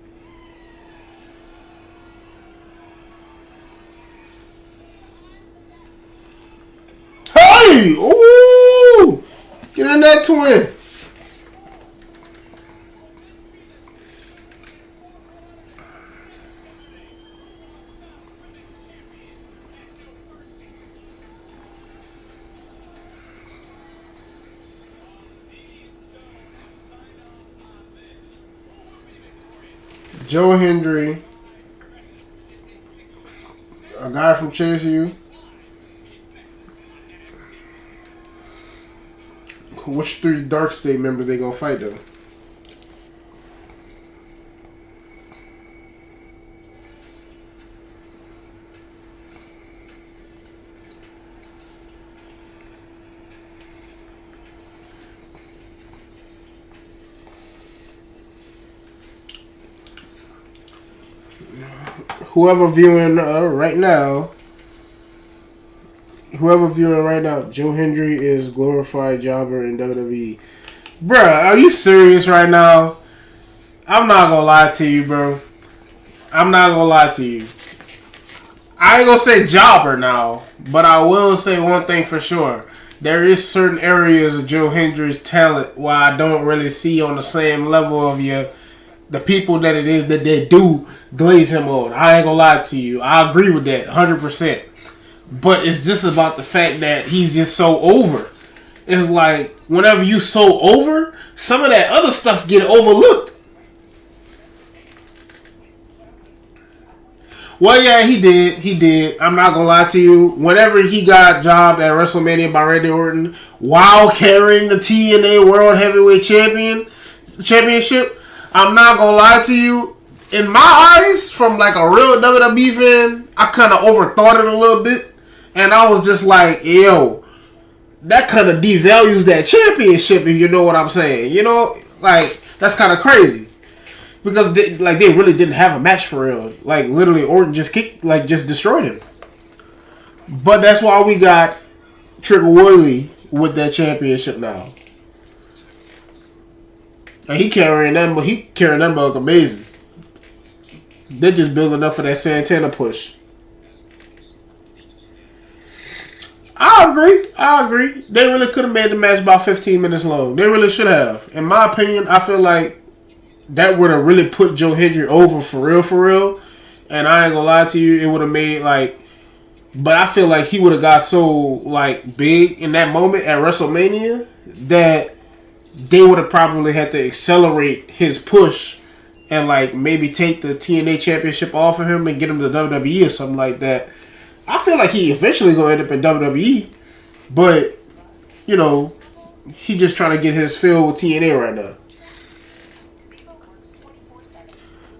Hey! Ooh! Get in that twin. Joe Hendry, a guy from Chase U. Which 3 Dark State members they gonna fight though? Whoever viewing right now, Joe Hendry is glorified jobber in WWE. Bruh, are you serious right now? I'm not gonna lie to you, bro. I'm not gonna lie to you. I ain't gonna say jobber now, but I will say one thing for sure. There is certain areas of Joe Hendry's talent where I don't really see on the same level of the people that it is that they do glaze him on. I ain't gonna lie to you. I agree with that 100%. But it's just about the fact that he's just so over. It's like whenever you so over, some of that other stuff get overlooked. Well, yeah, he did. He did. I'm not gonna lie to you. Whenever he got jobbed at WrestleMania by Randy Orton while carrying the TNA World Heavyweight Championship, I'm not gonna lie to you. In my eyes, from like a real WWE fan, I kind of overthought it a little bit, and I was just like, yo, that kind of devalues that championship, if you know what I'm saying. You know, like that's kind of crazy. Because they really didn't have a match for real. Like literally Orton just destroyed him. But that's why we got Trigger Willie with that championship now. And he carrying them belt amazing. They're just building up for that Santana push. I agree. They really could have made the match about 15 minutes long. They really should have. In my opinion, I feel like that would have really put Joe Hendry over for real. And I ain't gonna lie to you, it would have made but I feel like he would have got so big in that moment at WrestleMania that they would have probably had to accelerate his push and maybe take the TNA championship off of him and get him to WWE or something like that. I feel like he eventually gonna end up in WWE, but you know, he just trying to get his fill with TNA right now.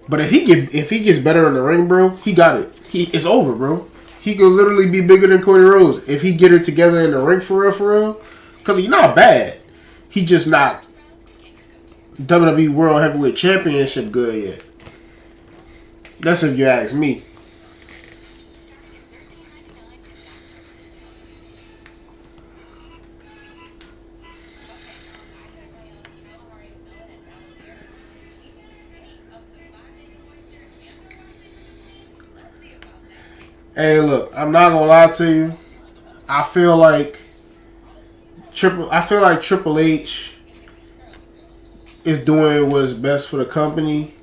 But if he gets better in the ring, bro, he got it. It's over, bro. He could literally be bigger than Cody Rhodes if he get it together in the ring for real. Because he's not bad. He just not WWE World Heavyweight Championship good yet. That's if you ask me. Hey, look, I'm not gonna lie to you. I feel like Triple H is doing what is best for the company,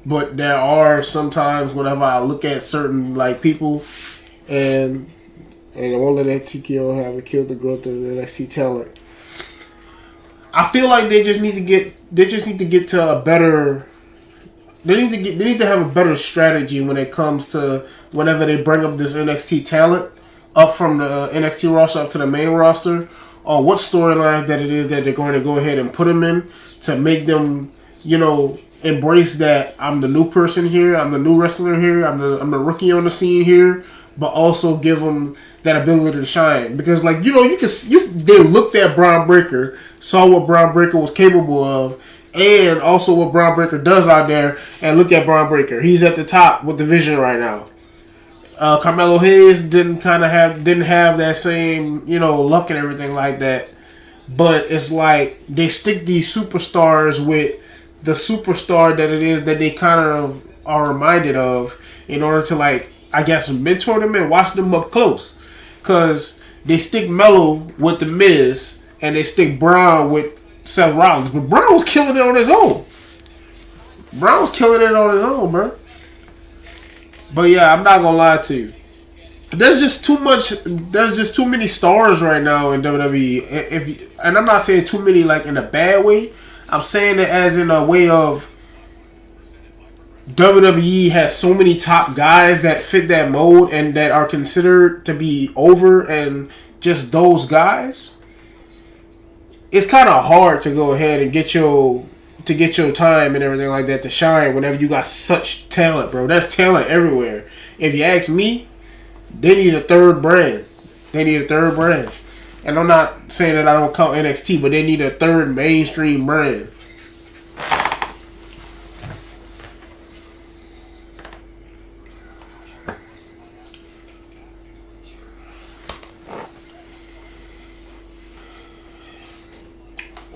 but there are sometimes whenever I look at certain people and I won't let that TKO have killed the growth of the NXT talent. I feel like they just need to get to a better. They need to have a better strategy when it comes to whenever they bring up this NXT talent up from the NXT roster up to the main roster, or what storylines that it is that they're going to go ahead and put them in to make them, embrace that I'm the new person here, I'm the new wrestler here, I'm the rookie on the scene here, but also give them that ability to shine. Because they looked at Braun Breaker, saw what Braun Breaker was capable of, and also what Braun Breaker does out there, and look at Braun Breaker. He's at the top with the vision right now. Carmelo Hayes didn't have that same luck and everything like that. But it's like they stick these superstars with the superstar that it is that they kind of are reminded of in order to mentor them and watch them up close. Because they stick Melo with the Miz and they stick Braun with Seth Rollins, but Braun was killing it on his own. Bro. But yeah, I'm not gonna lie to you. There's just too many stars right now in WWE. And I'm not saying too many like in a bad way. I'm saying it as in a way of WWE has so many top guys that fit that mold and that are considered to be over, and just those guys. It's kind of hard to go ahead and get your time and everything like that to shine whenever you got such talent, bro. There's talent everywhere. If you ask me, they need a third brand. And I'm not saying that I don't count NXT, but they need a third mainstream brand.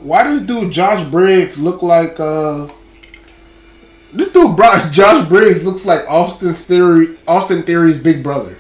Why does dude Josh Briggs look like Josh Briggs looks like Austin Theory's big brother?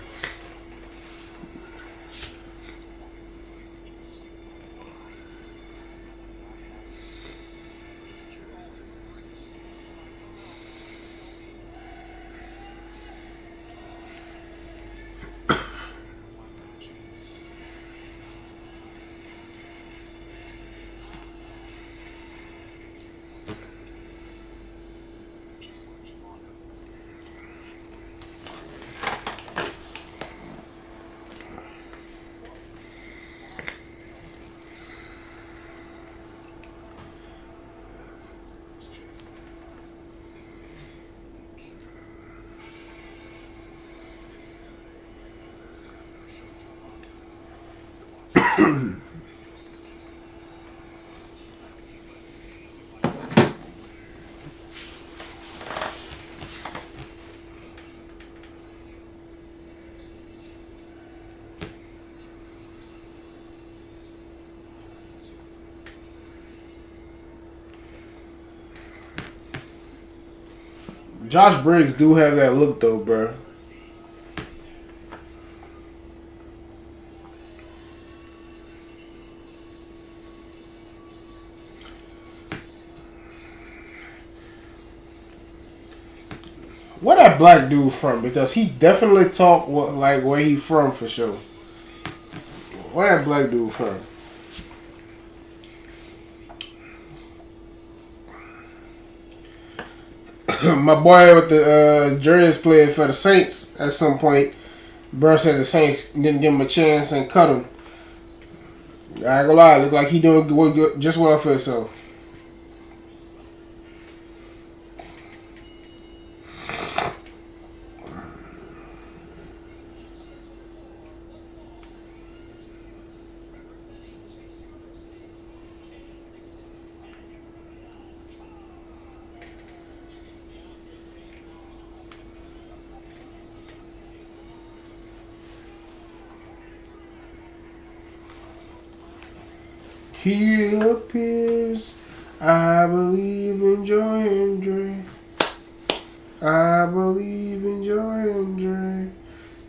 Josh Briggs do have that look though, bro. Where that black dude from? Because he definitely talk like where he from for sure. Where that black dude from? My boy with the Dreads played for the Saints at some point. Bro said the Saints didn't give him a chance and cut him. I ain't gonna lie, look like he doing good, just well for himself. He appears. I believe in joy and joy. I believe in joy and joy.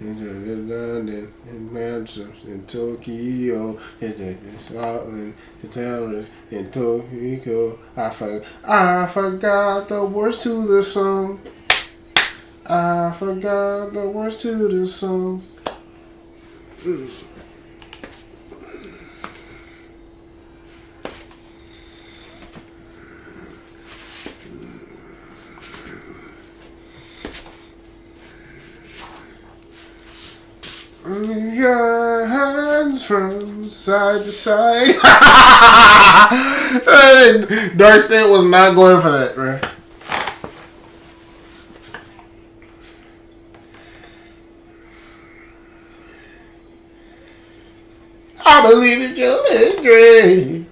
In London, in Manchester, in Tokyo, in Scotland, in Paris, in Tokyo. I forgot the words to the song. I forgot the words to the song. Your hands from side to side. Dark State was not going for that, bro. I believe in Joe Hendry.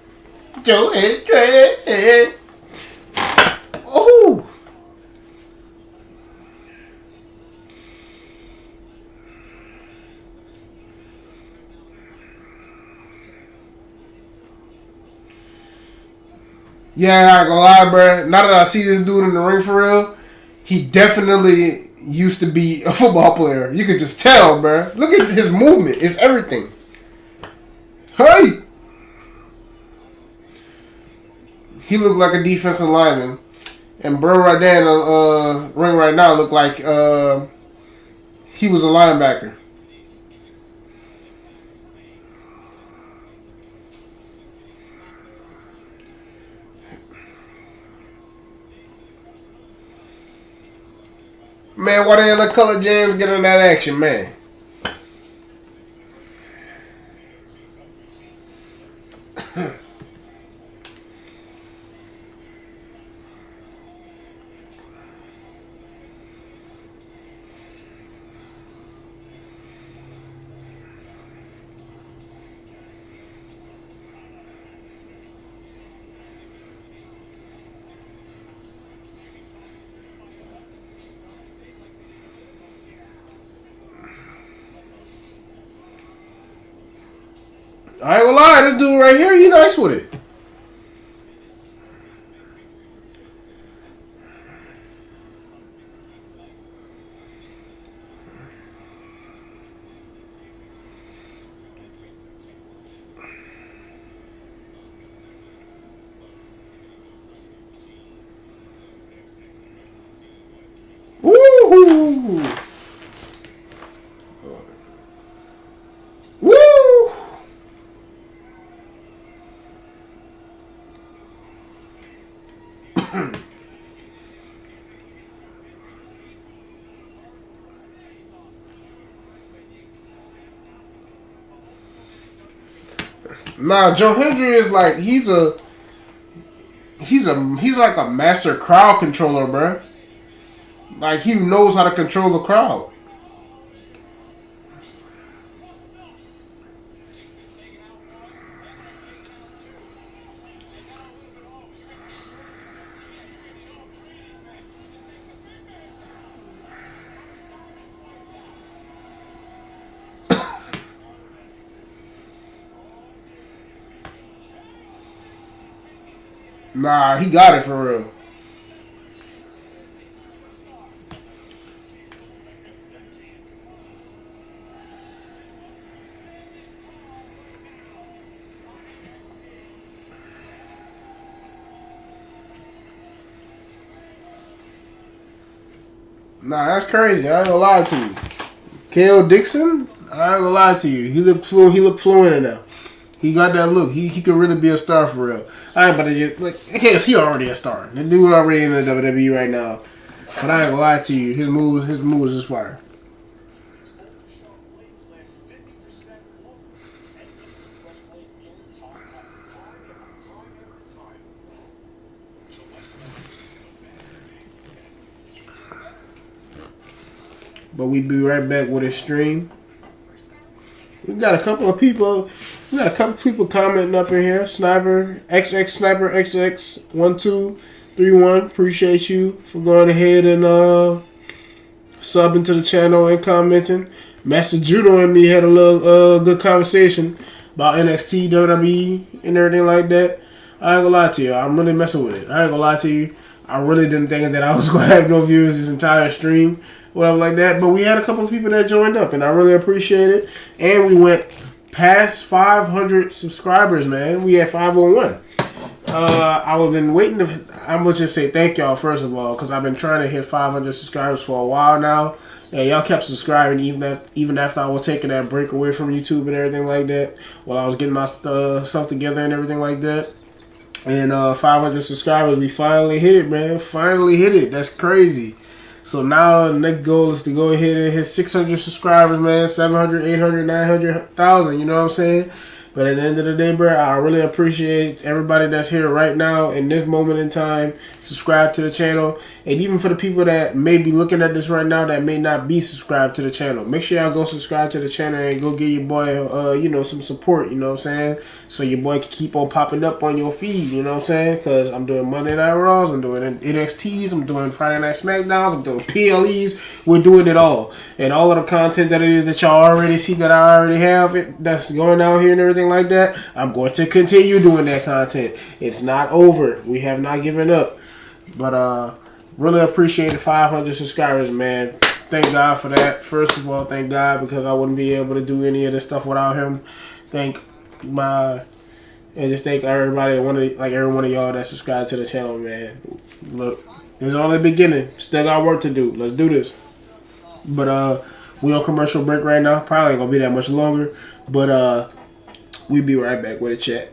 Joe Hendry. Oh. Yeah, I ain't gonna lie, bro. Now that I see this dude in the ring for real, he definitely used to be a football player. You could just tell, bro. Look at his movement. It's everything. Hey! He looked like a defensive lineman. And bro right there in the ring right now looked like he was a linebacker. Man, why the hell let Color James get in that action, man? I ain't gonna lie, this dude right here, he nice with it. Woo! Woo! Nah, Joe Hendry is like he's like a master crowd controller, bro. Like he knows how to control the crowd. Nah, he got it for real. Nah, that's crazy. I ain't gonna lie to you. Kale Dixon, I ain't gonna lie to you. He looked fluent. He looked fluent in now. He got that look. He could really be a star for real. I ain't about to just like he already a star. The dude already in the WWE right now. But I ain't gonna lie to you. His moves is fire. But we be right back with a stream. We got a couple of people. We got a couple people commenting up in here. Sniper XX1231. Appreciate you for going ahead and subbing to the channel and commenting. Master Judo and me had a little good conversation about NXT, WWE, and everything like that. I ain't gonna lie to you. I'm really messing with it. I ain't gonna lie to you. I really didn't think that I was gonna have no viewers this entire stream, whatever like that. But we had a couple of people that joined up, and I really appreciate it. And we went past 500 subscribers, man. We had 501. I've been waiting to. I must just say thank y'all first of all, because I've been trying to hit 500 subscribers for a while now, And y'all kept subscribing even after I was taking that break away from YouTube and everything like that, while I was getting my stuff together and everything like that. And 500 subscribers, we finally hit it, man. Finally hit it. That's crazy. So now the next goal is to go ahead and hit 600 subscribers, man. 700, 800, 900,000. You know what I'm saying? But at the end of the day, bro, I really appreciate everybody that's here right now in this moment in time. Subscribe to the channel. And even for the people that may be looking at this right now that may not be subscribed to the channel, make sure y'all go subscribe to the channel and go give your boy, some support, you know what I'm saying? So your boy can keep on popping up on your feed, you know what I'm saying? Because I'm doing Monday Night Raws, I'm doing NXTs, I'm doing Friday Night SmackDowns, I'm doing PLEs. We're doing it all. And all of the content that it is that y'all already see that I already have, that's going out here and everything like that, I'm going to continue doing that content. It's not over. We have not given up. But really appreciate the 500 subscribers, man. Thank God for that. First of all, thank God, because I wouldn't be able to do any of this stuff without him. And just thank everybody, every one of y'all that subscribe to the channel, man. Look, it's only the beginning. Still got work to do. Let's do this. But we on commercial break right now. Probably ain't gonna be that much longer. But we'll be right back with a chat.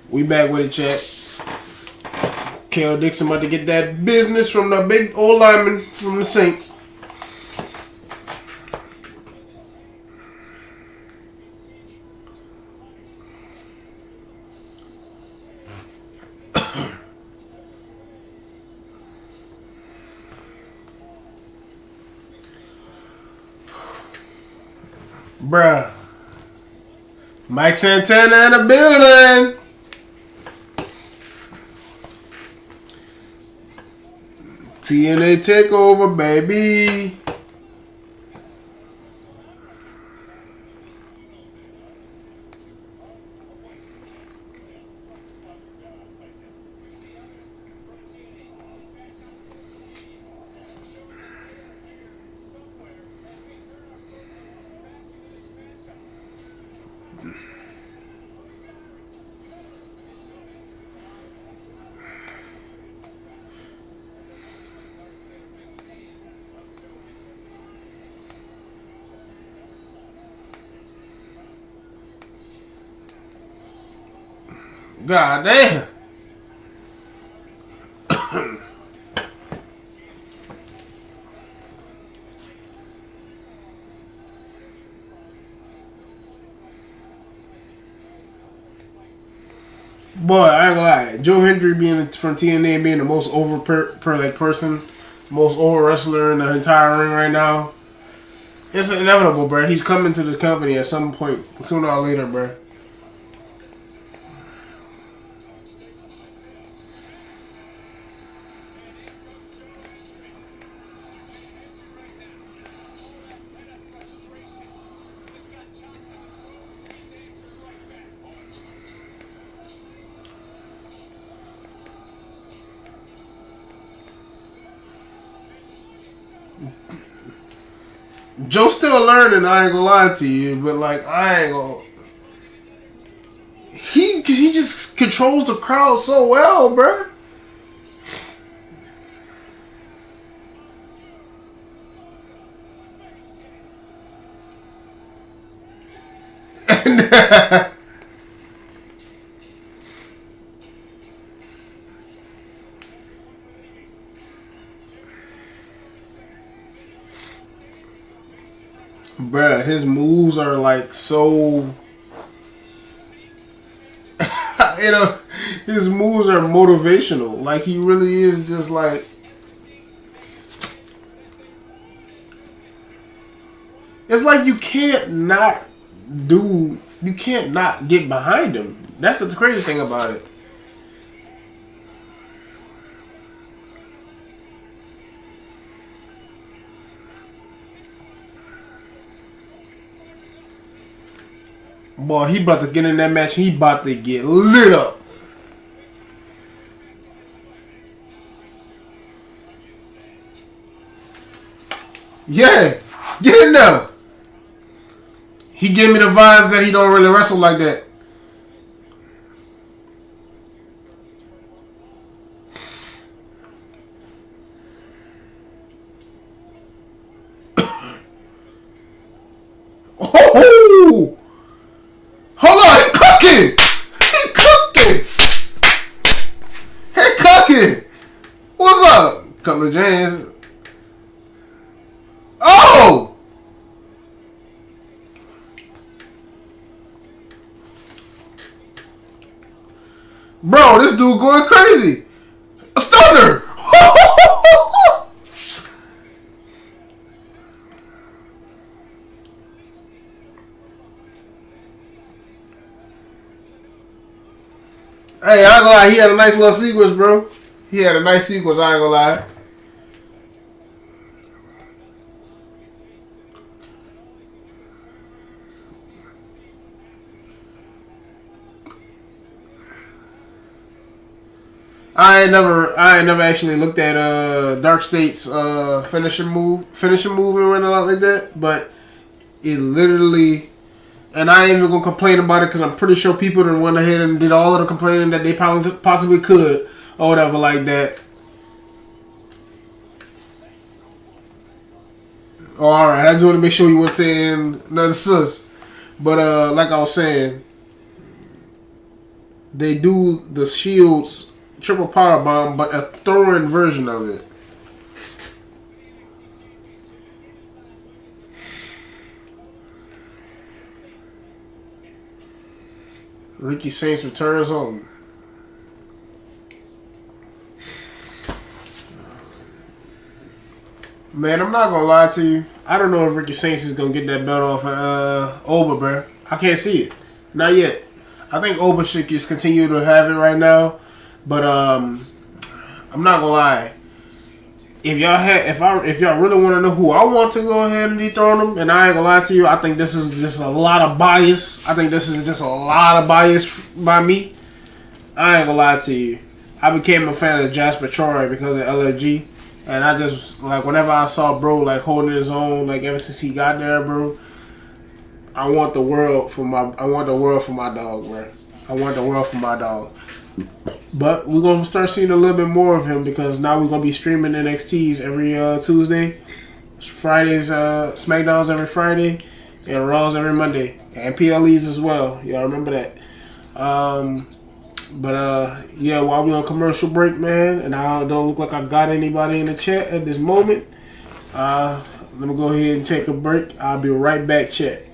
We back with a chat. Kale Dixon about to get that business from the big old lineman from the Saints. Bruh. Mike Santana in the building. TNA takeover, baby. God damn. Boy, I ain't gonna lie. Joe Hendry being from TNA being the most over person, most over wrestler in the entire ring right now. It's inevitable, bro. He's coming to this company at some point, sooner or later, bro. Joe's still learning, I ain't gonna lie to you, but like I ain't gonna. He just controls the crowd so well, bruh. Bruh, his moves are like so. You know, his moves are motivational. Like he really is just like. It's like you can't not do. You can't not get behind him. That's the crazy thing about it. Boy, he about to get in that match. He about to get lit up. Yeah, get in there. He gave me the vibes that he don't really wrestle like that. Oh, hold on, he cooking. He cooking. He cooking. What's up, Cutler James? Oh, bro, this dude going crazy. A stunner. Hey, I ain't gonna lie. He had a nice little sequence, bro. He had a nice sequence. I ain't gonna lie. I ain't never actually looked at Dark State's finishing move and a lot like that. But it literally, and I ain't even gonna complain about it because I'm pretty sure people that went ahead and did all of the complaining that they probably possibly could or whatever like that. Oh, all right, I just want to make sure you weren't saying nothing sus. But like I was saying, they do the Shields triple power bomb, but a throwing version of it. Ricky Saints returns home. Man, I'm not gonna lie to you. I don't know if Ricky Saints is gonna get that belt off Oba, bro. I can't see it. Not yet. I think Oba should just continue to have it right now. But I'm not gonna lie. If y'all really want to know who I want to go ahead and dethrone them, and I ain't gonna lie to you, I think this is just a lot of bias. I think this is just a lot of bias by me. I ain't gonna lie to you. I became a fan of Jasper Troy because of LFG. And I just like whenever I saw bro like holding his own like ever since he got there, bro. I want the world for my dog, bro. I want the world for my dog. But we're gonna start seeing a little bit more of him because now we're gonna be streaming NXTs every Tuesday, Fridays, SmackDowns every Friday, and Raws every Monday, and PLEs as well. Y'all remember that. But yeah, while we on commercial break, man, and I don't look like I got anybody in the chat at this moment. Let me go ahead and take a break. I'll be right back, chat.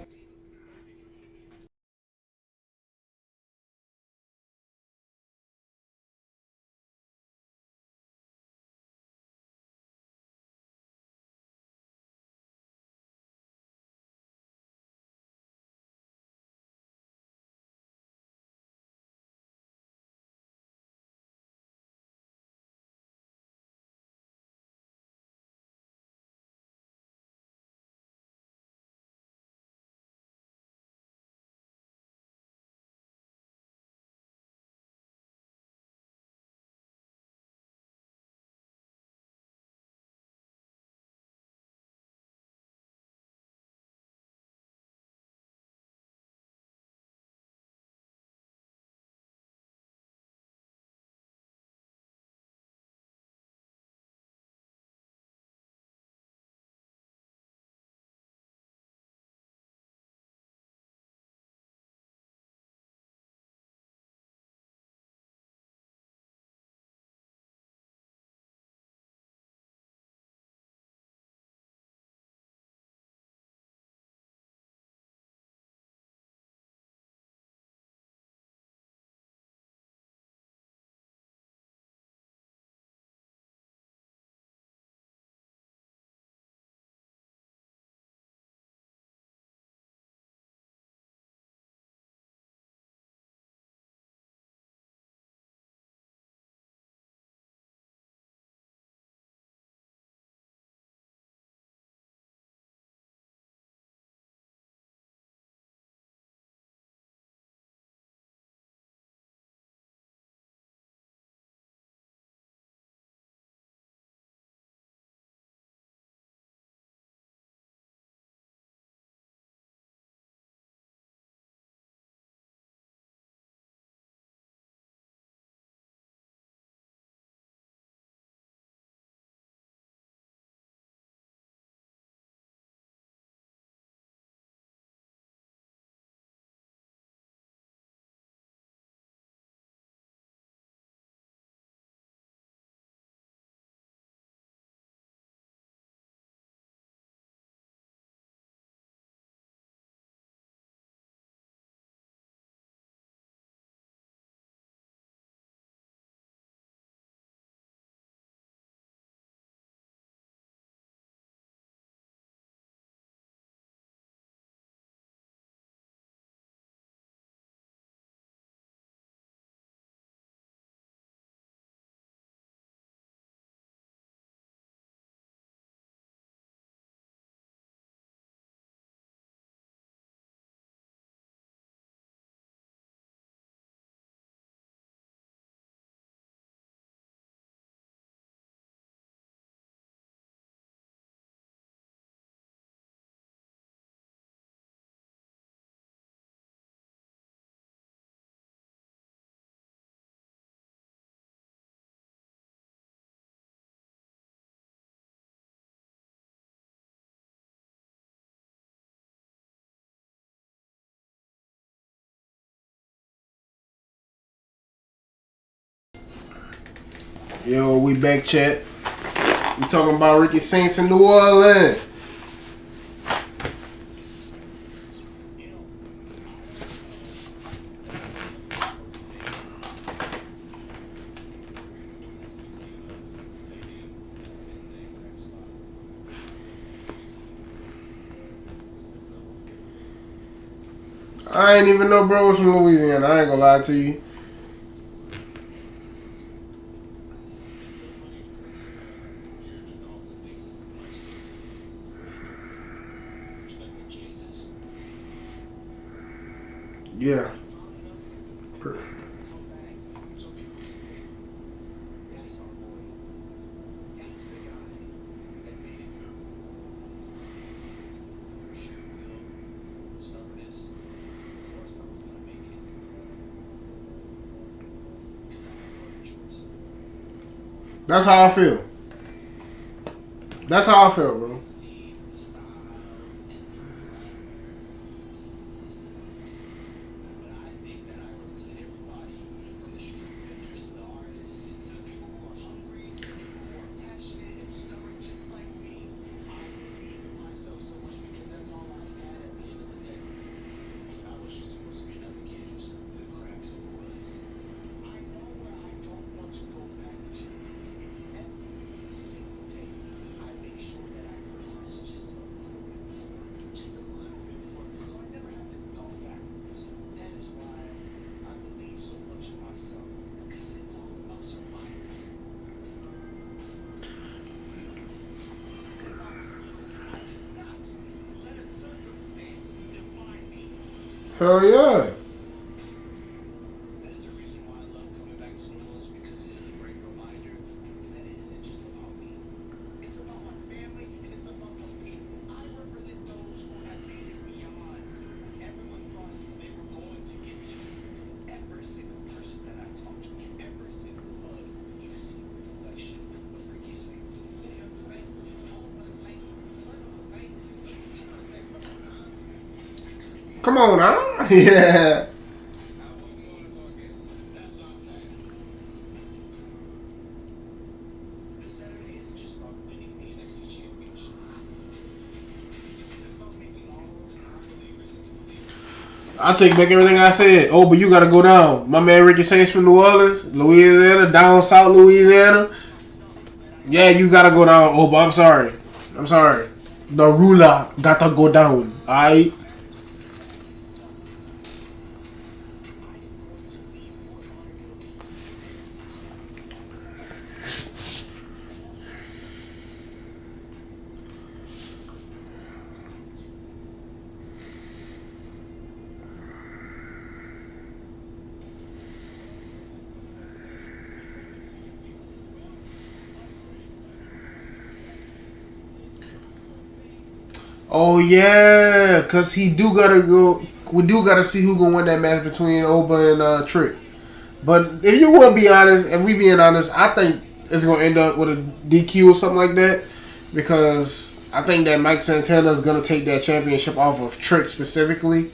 Yo, we back, chat. We talking about Ricky Saints in New Orleans. I ain't even know bro was from Louisiana. I ain't gonna lie to you. Yeah. That's how I feel. That's how I feel, bro. Hell yeah. Come on now. Yeah. I take back everything I said. Oh, but you gotta go down. My man Ricky Saints from New Orleans, Louisiana, down South Louisiana. Yeah, you gotta go down. Oh, but I'm sorry. I'm sorry. The ruler gotta go down. Alright? Oh yeah, cause he do gotta go. We do gotta see who gonna win that match between Oba and Trick. But if you want to be honest, if we being honest, I think it's gonna end up with a DQ or something like that, because I think that Mike Santana is gonna take that championship off of Trick specifically.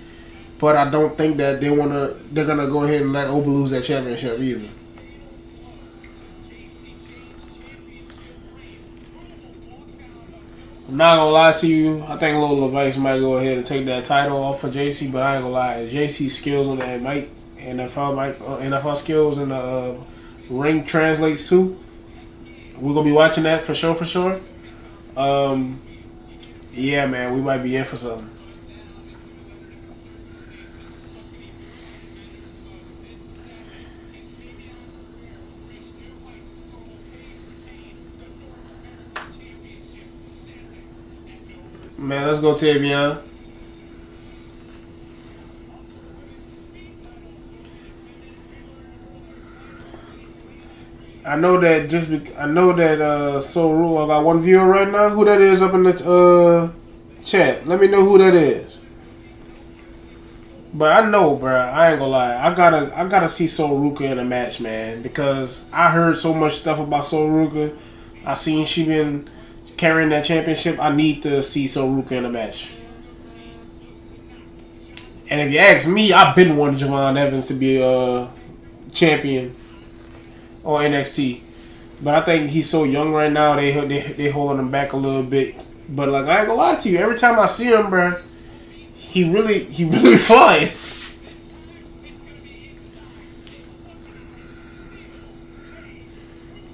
But I don't think that they're gonna go ahead and let Oba lose that championship either. I'm not gonna lie to you. I think Lil Levice might go ahead and take that title off for JC, but I ain't gonna lie. JC's skills on that mic, NFL skills in the ring translates too. We're gonna be watching that for sure, for sure. Um, yeah, man, we might be in for something. Man, let's go, Tavion. I know that So Rule. I got one viewer right now. Who that is up in the chat? Let me know who that is. But I know, bro. I ain't gonna lie. I gotta see Sol Ruka in a match, man, because I heard so much stuff about Sol Ruka. I seen she been carrying that championship. I need to see Sol Ruka in a match. And if you ask me, I've been wanting Javon Evans to be a champion on NXT. But I think he's so young right now. They holding him back a little bit. But like I ain't gonna lie to you, every time I see him, bro, he really flying.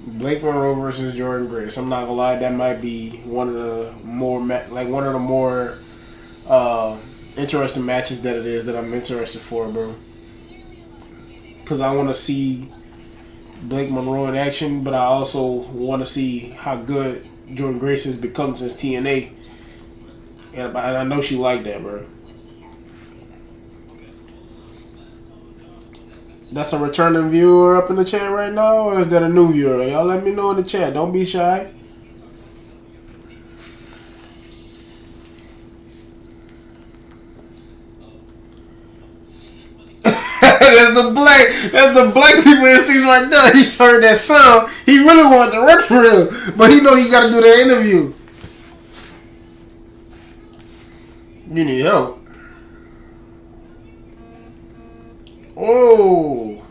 Blake Monroe versus Jordan Grace. I'm not gonna lie, that might be one of the more interesting matches that it is that I'm interested for, bro. Because I want to see Blake Monroe in action, but I also want to see how good Jordan Grace has become since TNA, and I know she liked that, bro. That's a returning viewer up in the chat right now, or is that a new viewer? Y'all let me know in the chat. Don't be shy. That's the black people instincts right there. He heard that sound. He really wanted to work for him, but he know he got to do the interview. You need help. Oh.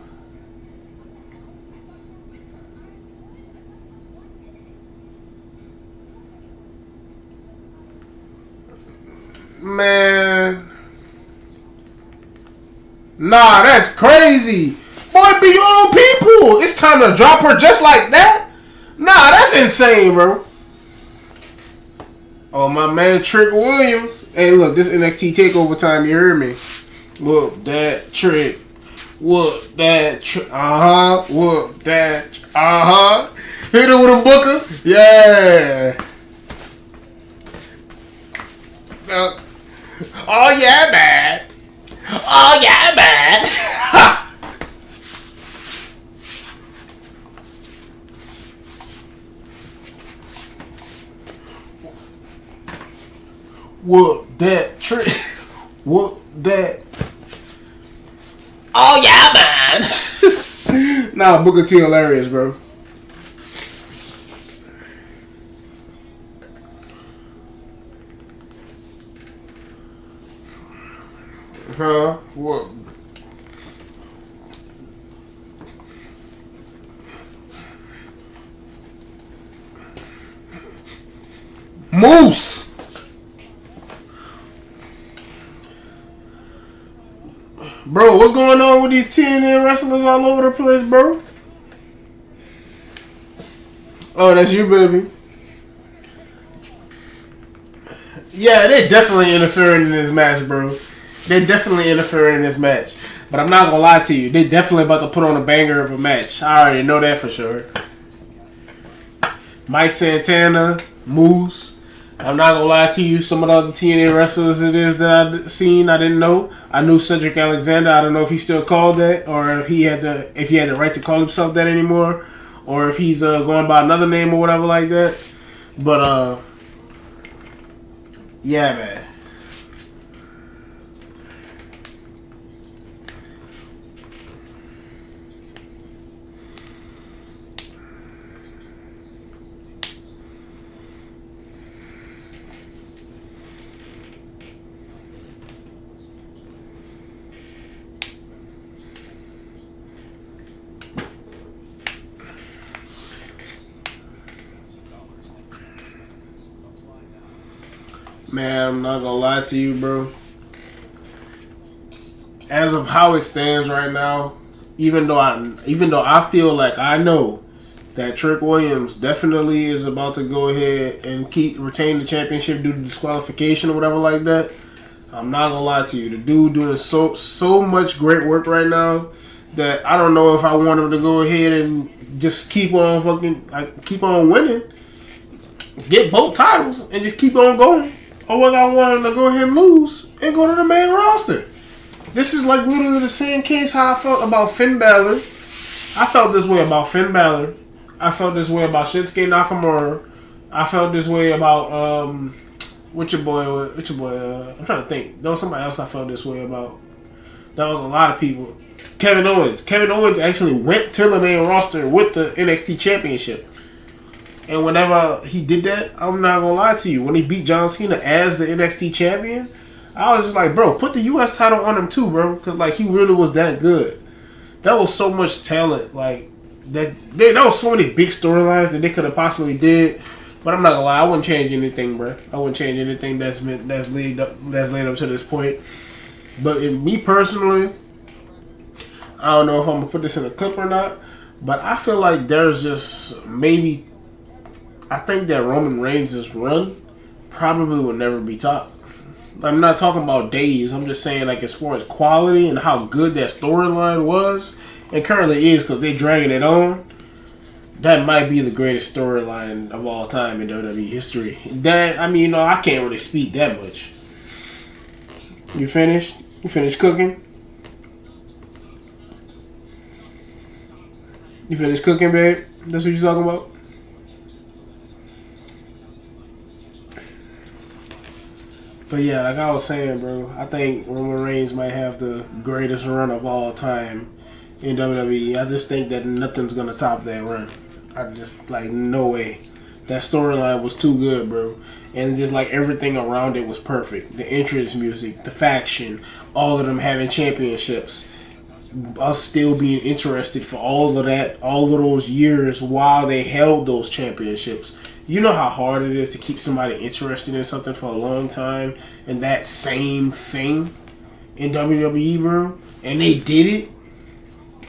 Man. Nah, that's crazy. Boy, be your own people. It's time to drop her just like that. Nah, that's insane, bro. Oh, my man Trick Williams. Hey, look, this NXT TakeOver time, you heard me. Whoop that Trick. Whoop that Trick. Whoop that. Hit it with a booker. Yeah. Oh, yeah, man. Oh, yeah, man. Whoop that Trick. Whoop that. Oh, yeah, man. Nah, Booker T hilarious, bro. What? Moose. Bro, what's going on with these TNA wrestlers all over the place, bro? Oh, that's you, baby. Yeah, they're definitely interfering in this match, bro. They're definitely interfering in this match. But I'm not gonna lie to you, they definitely about to put on a banger of a match. I already know that for sure. Mike Santana, Moose. I'm not gonna lie to you, some of the other TNA wrestlers it is that I've seen, I didn't know. I knew Cedric Alexander. I don't know if he's still called that, or if he had the right to call himself that anymore, or if he's going by another name or whatever like that. But yeah, man. Man, I'm not gonna lie to you, bro. As of how it stands right now, even though I feel like I know that Trick Williams definitely is about to go ahead and retain the championship due to disqualification or whatever like that, I'm not gonna lie to you. The dude doing so much great work right now that I don't know if I want him to go ahead and just keep on keep on winning, get both titles, and just keep on going. Or whether I want him to go ahead and lose and go to the main roster. This is like literally the same case how I felt about Finn Balor. I felt this way about Finn Balor. I felt this way about Shinsuke Nakamura. I felt this way about what's your boy? I'm trying to think. There was somebody else I felt this way about. That was a lot of people. Kevin Owens. Kevin Owens actually went to the main roster with the NXT Championship. And whenever he did that, I'm not gonna lie to you, when he beat John Cena as the NXT champion, I was just like, bro, put the US title on him too, bro, because like he really was that good. That was so much talent. Like there was so many big storylines that they could have possibly did. But I'm not gonna lie, I wouldn't change anything, bro. I wouldn't change anything that's led up to this point. But me personally, I don't know if I'm gonna put this in a clip or not. But I feel like there's just maybe. I think that Roman Reigns' run probably will never be topped. I'm not talking about days. I'm just saying, like, as far as quality and how good that storyline was, and currently is because they're dragging it on. That might be the greatest storyline of all time in WWE history. That, I mean, I can't really speak that much. You finished? You finished cooking? You finished cooking, babe? That's what you're talking about? But yeah, like I was saying, bro, I think Roman Reigns might have the greatest run of all time in WWE. I just think that nothing's gonna top that run. I just, like, no way. That storyline was too good, bro. And just, like, everything around it was perfect. The entrance music, the faction, all of them having championships. Us still being interested for all of that, all of those years while they held those championships. You know how hard it is to keep somebody interested in something for a long time, and that same thing in WWE, bro. And they did it.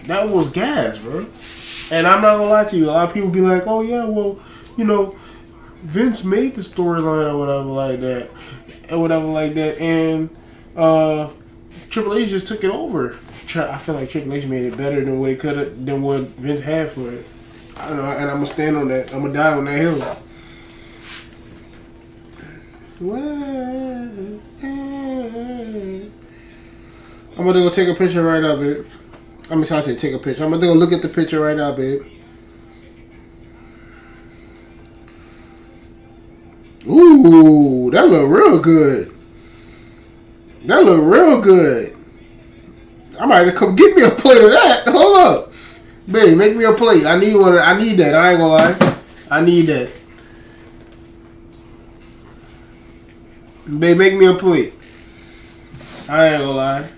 That was gas, bro. And I'm not gonna lie to you. A lot of people be like, "Oh yeah, well, Vince made the storyline or whatever like that, and Triple H just took it over." I feel like Triple H made it better than what Vince had for it. I don't know, and I'm gonna stand on that. I'm gonna die on that hill. I'm gonna go take a picture right now, babe. I say take a picture. I'm gonna go look at the picture right now, babe. Ooh, that look real good. That look real good. I might have to come get me a plate of that. Hold up. Babe, make me a plate. I need one. I need that. I ain't gonna lie. I need that. Babe, make me a plate. I ain't gonna lie.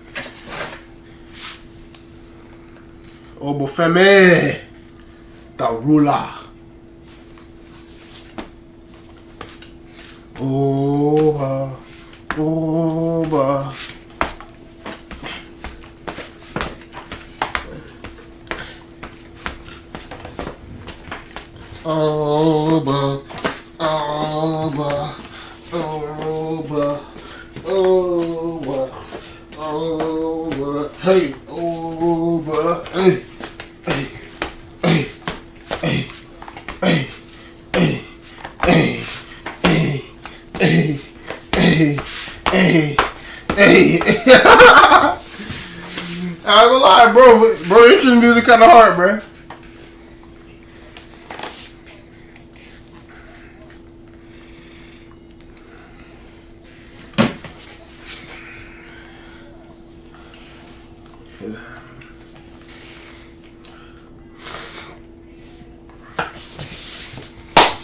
Obafemi. The ruler. Oba. Oba. Oba. Oba. Oba. Oba. Oba. Hey. Oba. Hey. Hey. Hey. Hey. Hey. Hey. Hey. Hey. Hey. Hey. Hey. I ain't gonna lie, bro. Bro, entrance music kind of hard, bro.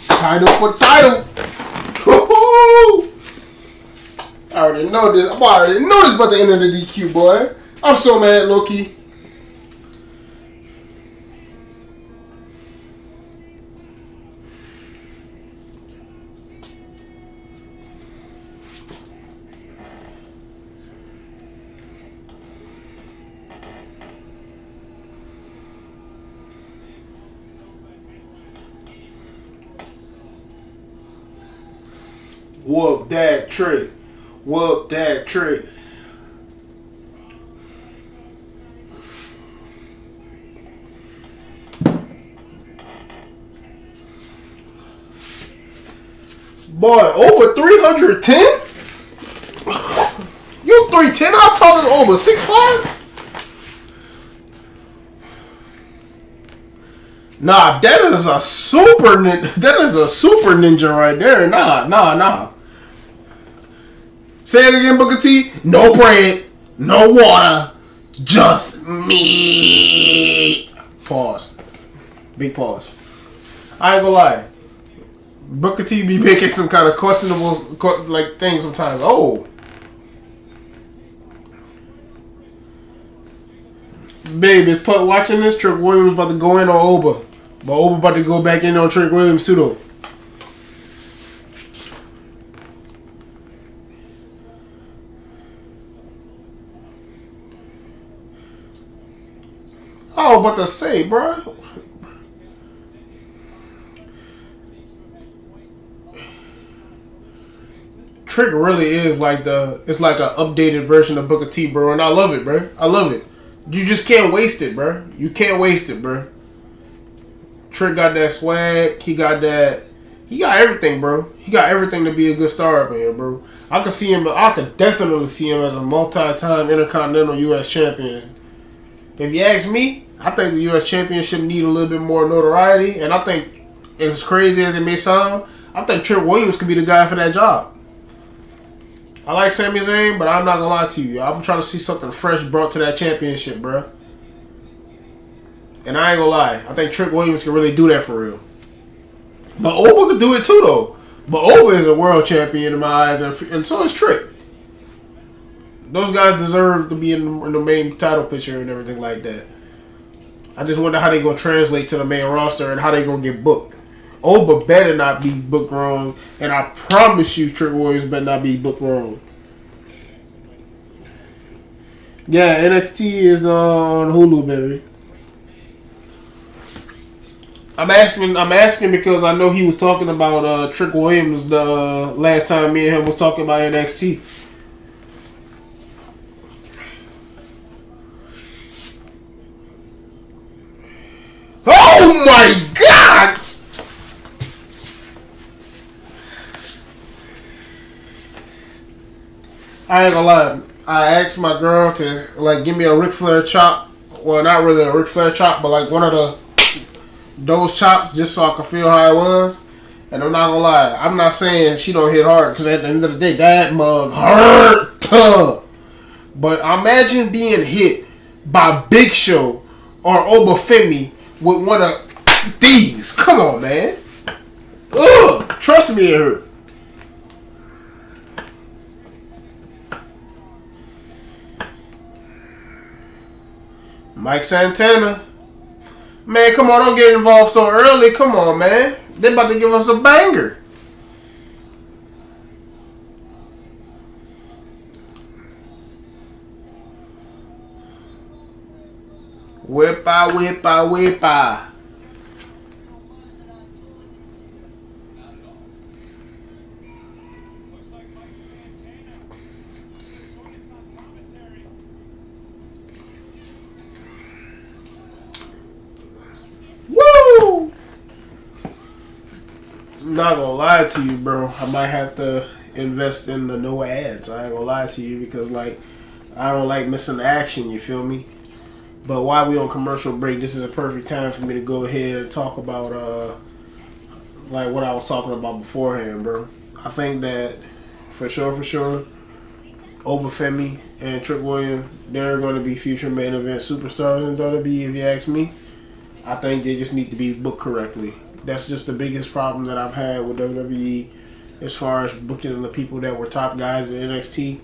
Title for title. Woo-hoo! I already know this. I already know this about the end of the DQ, boy. I'm so mad, Loki. Whoop that trick. Whoop that trick. Boy, over 310? You 310? How tall is over? 6'5"? Nah, that is a super ninja right there. Nah. Say it again, Booker T. No bread, no water, just me. Pause. Big pause. I ain't gonna lie. Booker T be making some kind of questionable like things sometimes. Oh. Baby, watching this, Trick Williams about to go in on Oba. But Oba about to go back in on Trick Williams too, though. I was about to say, bro. Trick really is like it's like an updated version of Booker T, bro, and I love it, bro. I love it. You just can't waste it, bro. You can't waste it, bro. Trick got that swag. He got that. He got everything, bro. He got everything to be a good star up here, bro. I could see him. I could definitely see him as a multi-time Intercontinental U.S. champion. If you ask me, I think the U.S. Championship need a little bit more notoriety, and I think, as crazy as it may sound, I think Trick Williams could be the guy for that job. I like Sami Zayn, but I'm not gonna lie to you. I'm trying to see something fresh brought to that championship, bro. And I ain't gonna lie, I think Trick Williams can really do that for real. But Oba could do it too, though. But Oba is a world champion in my eyes, and so is Trick. Those guys deserve to be in the main title picture and everything like that. I just wonder how they gonna translate to the main roster and how they gonna get booked. Oba better not be booked wrong, and I promise you, Trick Williams better not be booked wrong. Yeah, NXT is on Hulu, baby. I'm asking because I know he was talking about Trick Williams the last time me and him was talking about NXT. Oh my God! I ain't gonna lie. I asked my girl to like give me a Ric Flair chop. Well, not really a Ric Flair chop, but like one of those chops, just so I could feel how it was. And I'm not gonna lie. I'm not saying she don't hit hard, because at the end of the day, that mug hurt. But imagine being hit by Big Show or Obafemi with one of these. Come on, man. Ugh. Trust me, it hurt. Mike Santana. Man, come on, don't get involved so early. Come on, man. They about to give us a banger. Whippa, whippa, whippa. Woo! I'm not gonna lie to you, bro. I might have to invest in the no ads. I ain't gonna lie to you because, like, I don't like missing action. You feel me? But while we on commercial break, this is a perfect time for me to go ahead and talk about like what I was talking about beforehand, bro. I think that for sure, Obafemi and Trick Williams, they're going to be future main event superstars in WWE. If you ask me, I think they just need to be booked correctly. That's just the biggest problem that I've had with WWE as far as booking the people that were top guys in NXT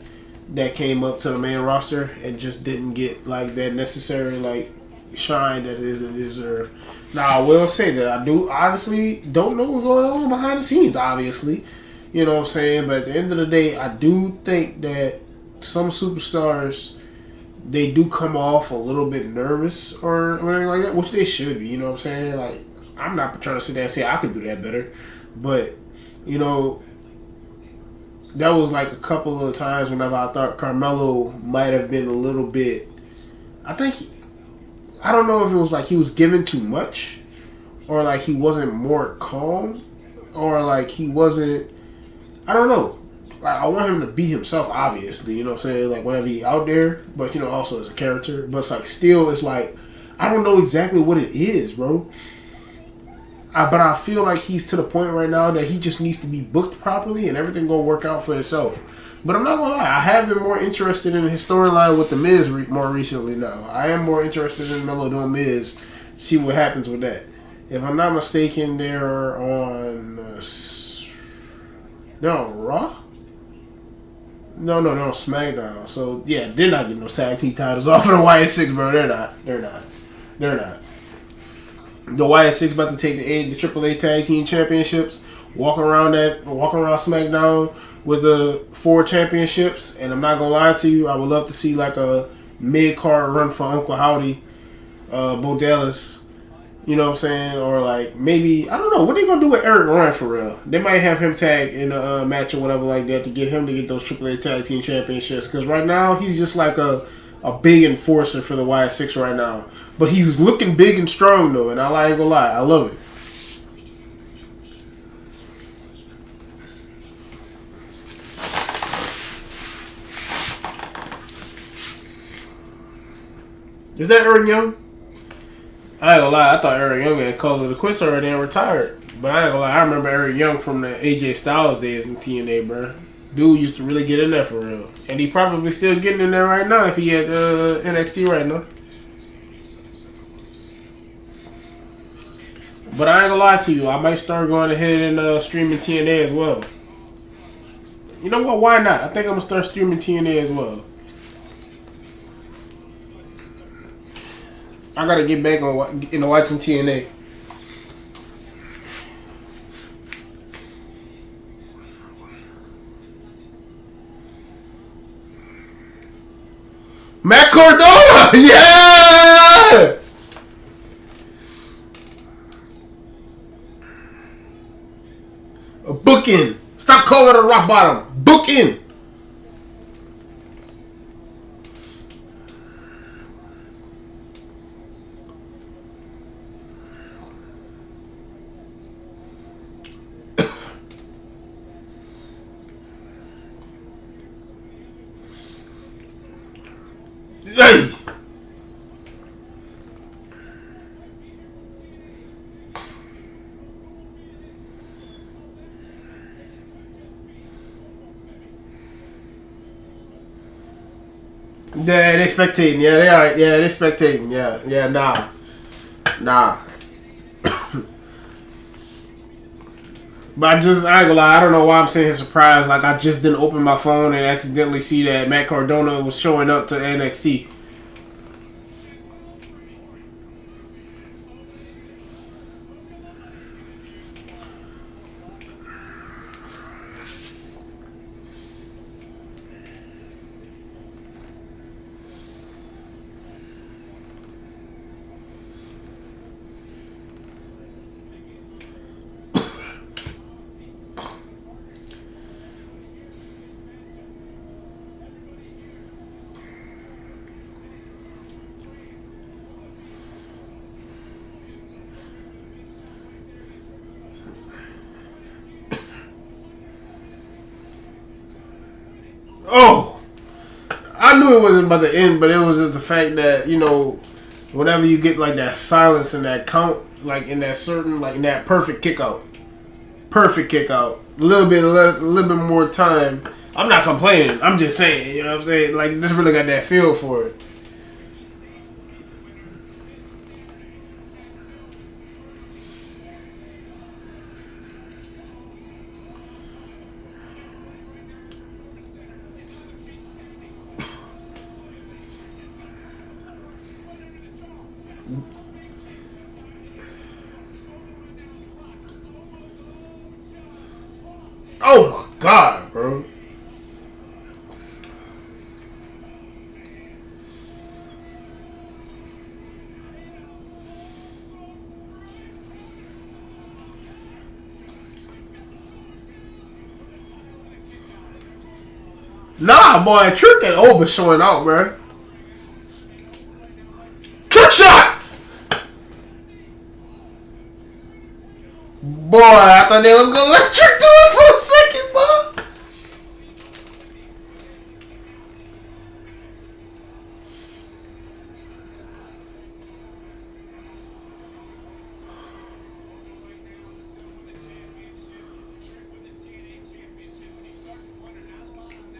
that came up to the main roster and just didn't get like that necessary like shine that it is they deserve. Now I will say that I do honestly don't know what's going on behind the scenes, obviously. You know what I'm saying? But at the end of the day, I do think that some superstars, they do come off a little bit nervous or anything like that, which they should be, you know what I'm saying? Like, I'm not trying to sit there and say I could do that better, but, you know, that was like a couple of times whenever I thought Carmelo might have been a little bit, I don't know if it was like he was giving too much or like he wasn't more calm or like he wasn't, I don't know. Like, I want him to be himself, obviously, you know what I'm saying? Like, whenever he out there, but, you know, also as a character. But it's like, still, it's like, I don't know exactly what it is, bro. But I feel like he's to the point right now that he just needs to be booked properly and everything gonna work out for itself. But I'm not gonna lie, I have been more interested in his storyline with The Miz more recently now. I am more interested in Melo doing Miz, see what happens with that. If I'm not mistaken, they're on Raw? No, SmackDown. So yeah, they're not getting those tag team titles off of the YS6, bro. They're not. The YS6 about to take the AAA tag team championships, walk around SmackDown with the 4 championships. And I'm not gonna lie to you, I would love to see like a mid card run for Uncle Howdy, Bo Dallas. You know what I'm saying? Or like maybe, I don't know, what are they gonna do with Eric Rowan for real? They might have him tag in a match or whatever like that to get him to get those AAA tag team championships. Because right now he's just like a big enforcer for the YS6 right now. But he's looking big and strong though, and I ain't gonna lie, I love it. Is that Eric Young? I ain't gonna lie, I thought Eric Young had called it a quits already and retired. But I ain't gonna lie, I remember Eric Young from the AJ Styles days in TNA, bro. Dude used to really get in there for real. And he probably still getting in there right now if he had NXT right now. But I ain't gonna lie to you, I might start going ahead and streaming TNA as well. You know what, why not? I think I'm gonna start streaming TNA as well. I gotta get back into watching TNA. Matt Cardona! Yeah! A booking. Stop calling it a rock bottom. Booking. Hey! Yeah, they spectating. Yeah, they are. Yeah, they spectating. Yeah, nah. But I ain't gonna lie, I don't know why I'm sitting here surprised. Like, I just didn't open my phone and accidentally see that Matt Cardona was showing up to NXT. Oh! I knew it wasn't about to end, but it was just the fact that, you know, whenever you get like that silence and that count, like in that certain, like in that perfect kick out. A little bit more time. I'm not complaining. I'm just saying, you know what I'm saying? Like, just really got that feel for it. Oh my god, bro. Nah, boy, Trick and over showing out, bro. Trick shot! Boy, I thought they was gonna let Trick do it for a second, boy.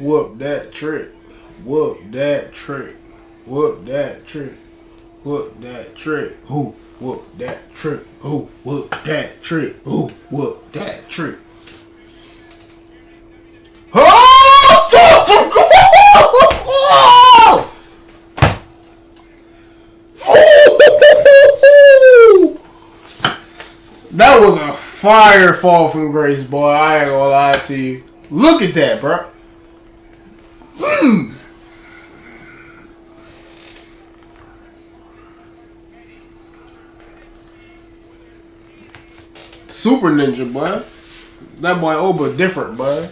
Whoop that Trick. Whoop that Trick. Whoop that Trick. Whoop that Trick. Who? Whoop that Trick. Who? Whoop that Trick. Who? Whoop that Trick. Oh! That was a fire fall from grace, boy. I ain't gonna lie to you. Look at that, bro. Super ninja, boy. That boy Oba different, boy.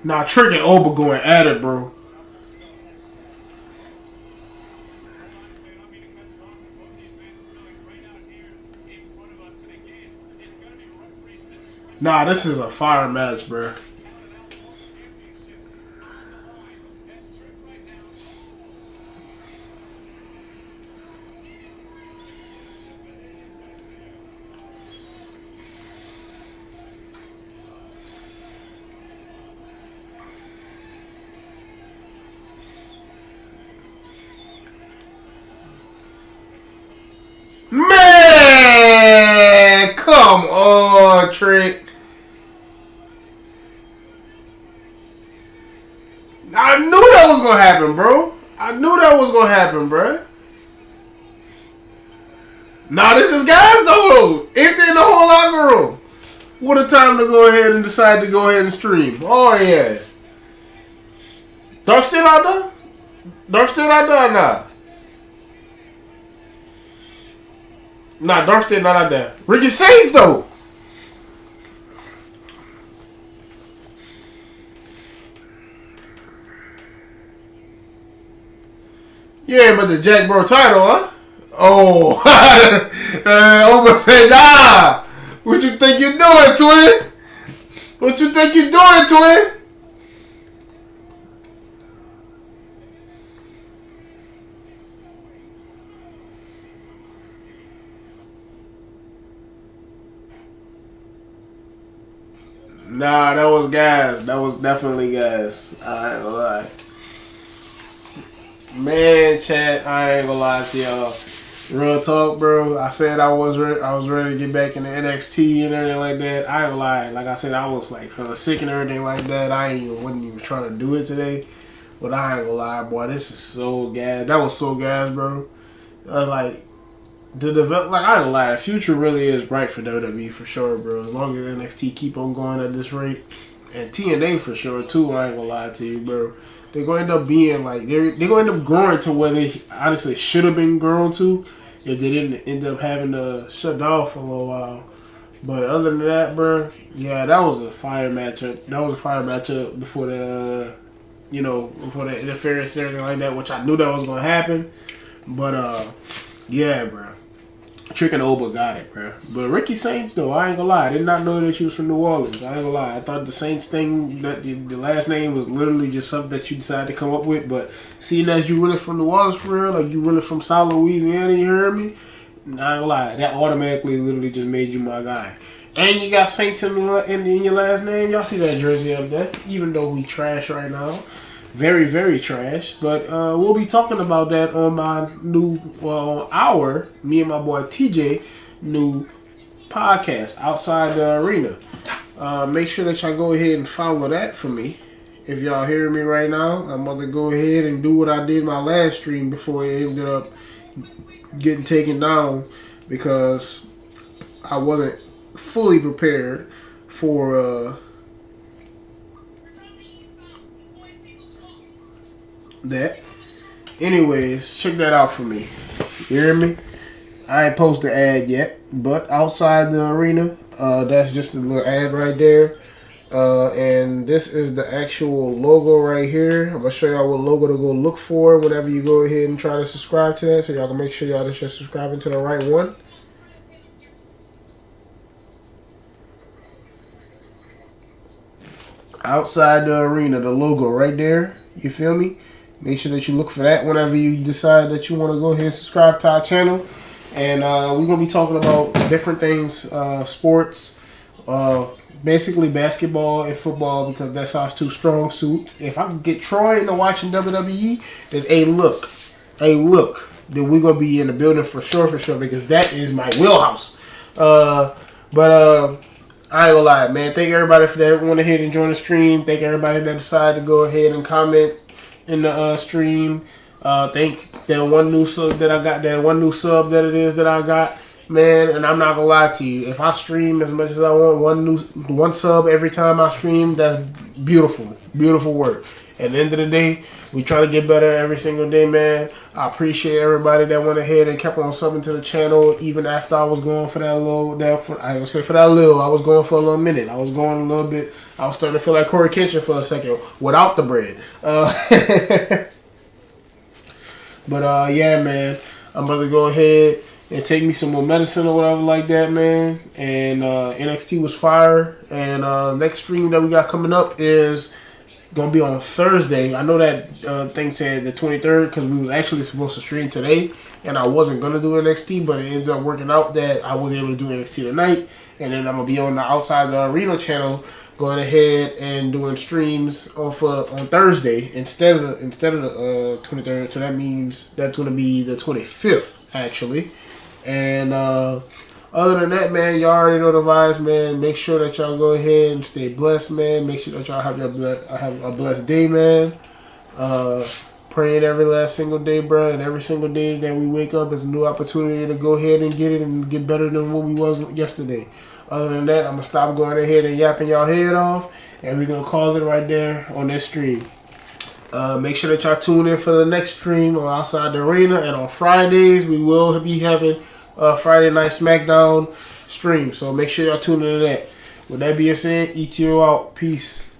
Nah, Trick and Oba going at it, bro. Nah, this is a fire match, bro. Man, come on, Trick. I knew that was gonna happen, bro. I knew that was gonna happen, bro. Nah, this is guys though. Empty in the whole locker room. What a time to go ahead and decide to go ahead and stream. Oh yeah. Dark still out there? Dark still out there or not? Nah, Dark still not out there. Ricky Saints though. Yeah, but the Jack Bro title, huh? Oh, almost said, nah. What you think you doing, twin? What you think you doing, twin? Nah, that was gas. That was definitely gas. I ain't gonna lie. Man, chat, I ain't gonna lie to y'all. Real talk, bro. I said I was ready to get back into NXT and everything like that. I ain't gonna lie. Like I said, I was like feeling sick and everything like that. Wasn't even trying to do it today. But I ain't gonna lie, boy. This is so gas. That was so gas, bro. Like I ain't gonna lie. The future really is bright for WWE for sure, bro. As long as NXT keep on going at this rate, and TNA for sure too. I ain't gonna lie to you, bro. They're going to end up being like they're going to end up growing to where they honestly should have been grown to if they didn't end up having to shut down for a little while. But other than that, bro, yeah, that was a fire matchup. That was a fire matchup before before the interference and everything like that, which I knew that was gonna happen. But yeah, bro. Trick and Oba got it, bro. But Ricky Saints, though, I ain't gonna lie. I did not know that she was from New Orleans. I ain't gonna lie. I thought the Saints thing, that the last name was literally just something that you decided to come up with. But seeing as you really from New Orleans for real, like you really from South Louisiana, you heard me? I ain't gonna lie. That automatically literally just made you my guy. And you got Saints in your last name. Y'all see that jersey up there? Even though we trash right now. Very, very trash. But we'll be talking about that on my new, me and my boy TJ, new podcast, Outside the Arena. Make sure that y'all go ahead and follow that for me. If y'all hearing me right now, I'm about to go ahead and do what I did my last stream before it ended up getting taken down because I wasn't fully prepared for that. Anyways, check that out for me. You hear me? I ain't posted the ad yet, but Outside the Arena, that's just a little ad right there. And this is the actual logo right here. I'm going to show y'all what logo to go look for whenever you go ahead and try to subscribe to that, so y'all can make sure y'all just subscribing to the right one. outside the arena, the logo right there. You feel me? Make sure that you look for that whenever you decide that you want to go ahead and subscribe to our channel. And we're going to be talking about different things, sports, basically basketball and football, because that's our two strong suits. If I can get Troy into watching WWE, then look, then we're going to be in the building for sure, because that is my wheelhouse. But I ain't gonna lie, man. Thank everybody for that. Went ahead and join the stream. Thank everybody that decided to go ahead and comment in the stream. Thank that one new sub that I got. That one new sub that it is that I got, man. And I'm not gonna lie to you. If I stream as much as I want, one sub every time I stream, that's beautiful, beautiful work. At the end of the day, we try to get better every single day, man. I appreciate everybody that went ahead and kept on subbing to the channel, even after I was going for that little. I was going for a little minute. I was going a little bit. I was starting to feel like Corey Kenshin for a second without the bread. But yeah, man, I'm about to go ahead and take me some more medicine or whatever like that, man. And NXT was fire. And next stream that we got coming up is gonna be on Thursday. I know that thing said the 23rd because we was actually supposed to stream today, and I wasn't gonna do NXT, but it ended up working out that I was able to do NXT tonight, and then I'm gonna be on the Outside the Arena channel, going ahead and doing streams on Thursday instead of the 23rd. So that means that's gonna be the 25th actually, and other than that, man, y'all already know the vibes, man. Make sure that y'all go ahead and stay blessed, man. Make sure that y'all have a blessed day, man. Praying every last single day, bro. And every single day that we wake up is a new opportunity to go ahead and get it and get better than what we was yesterday. Other than that, I'm going to stop going ahead and yapping y'all head off. And we're going to call it right there on this stream. Make sure that y'all tune in for the next stream on Outside the Arena. And on Fridays, we will be having Friday Night SmackDown stream. So make sure y'all tune into that. With that being said, ETO out. Peace.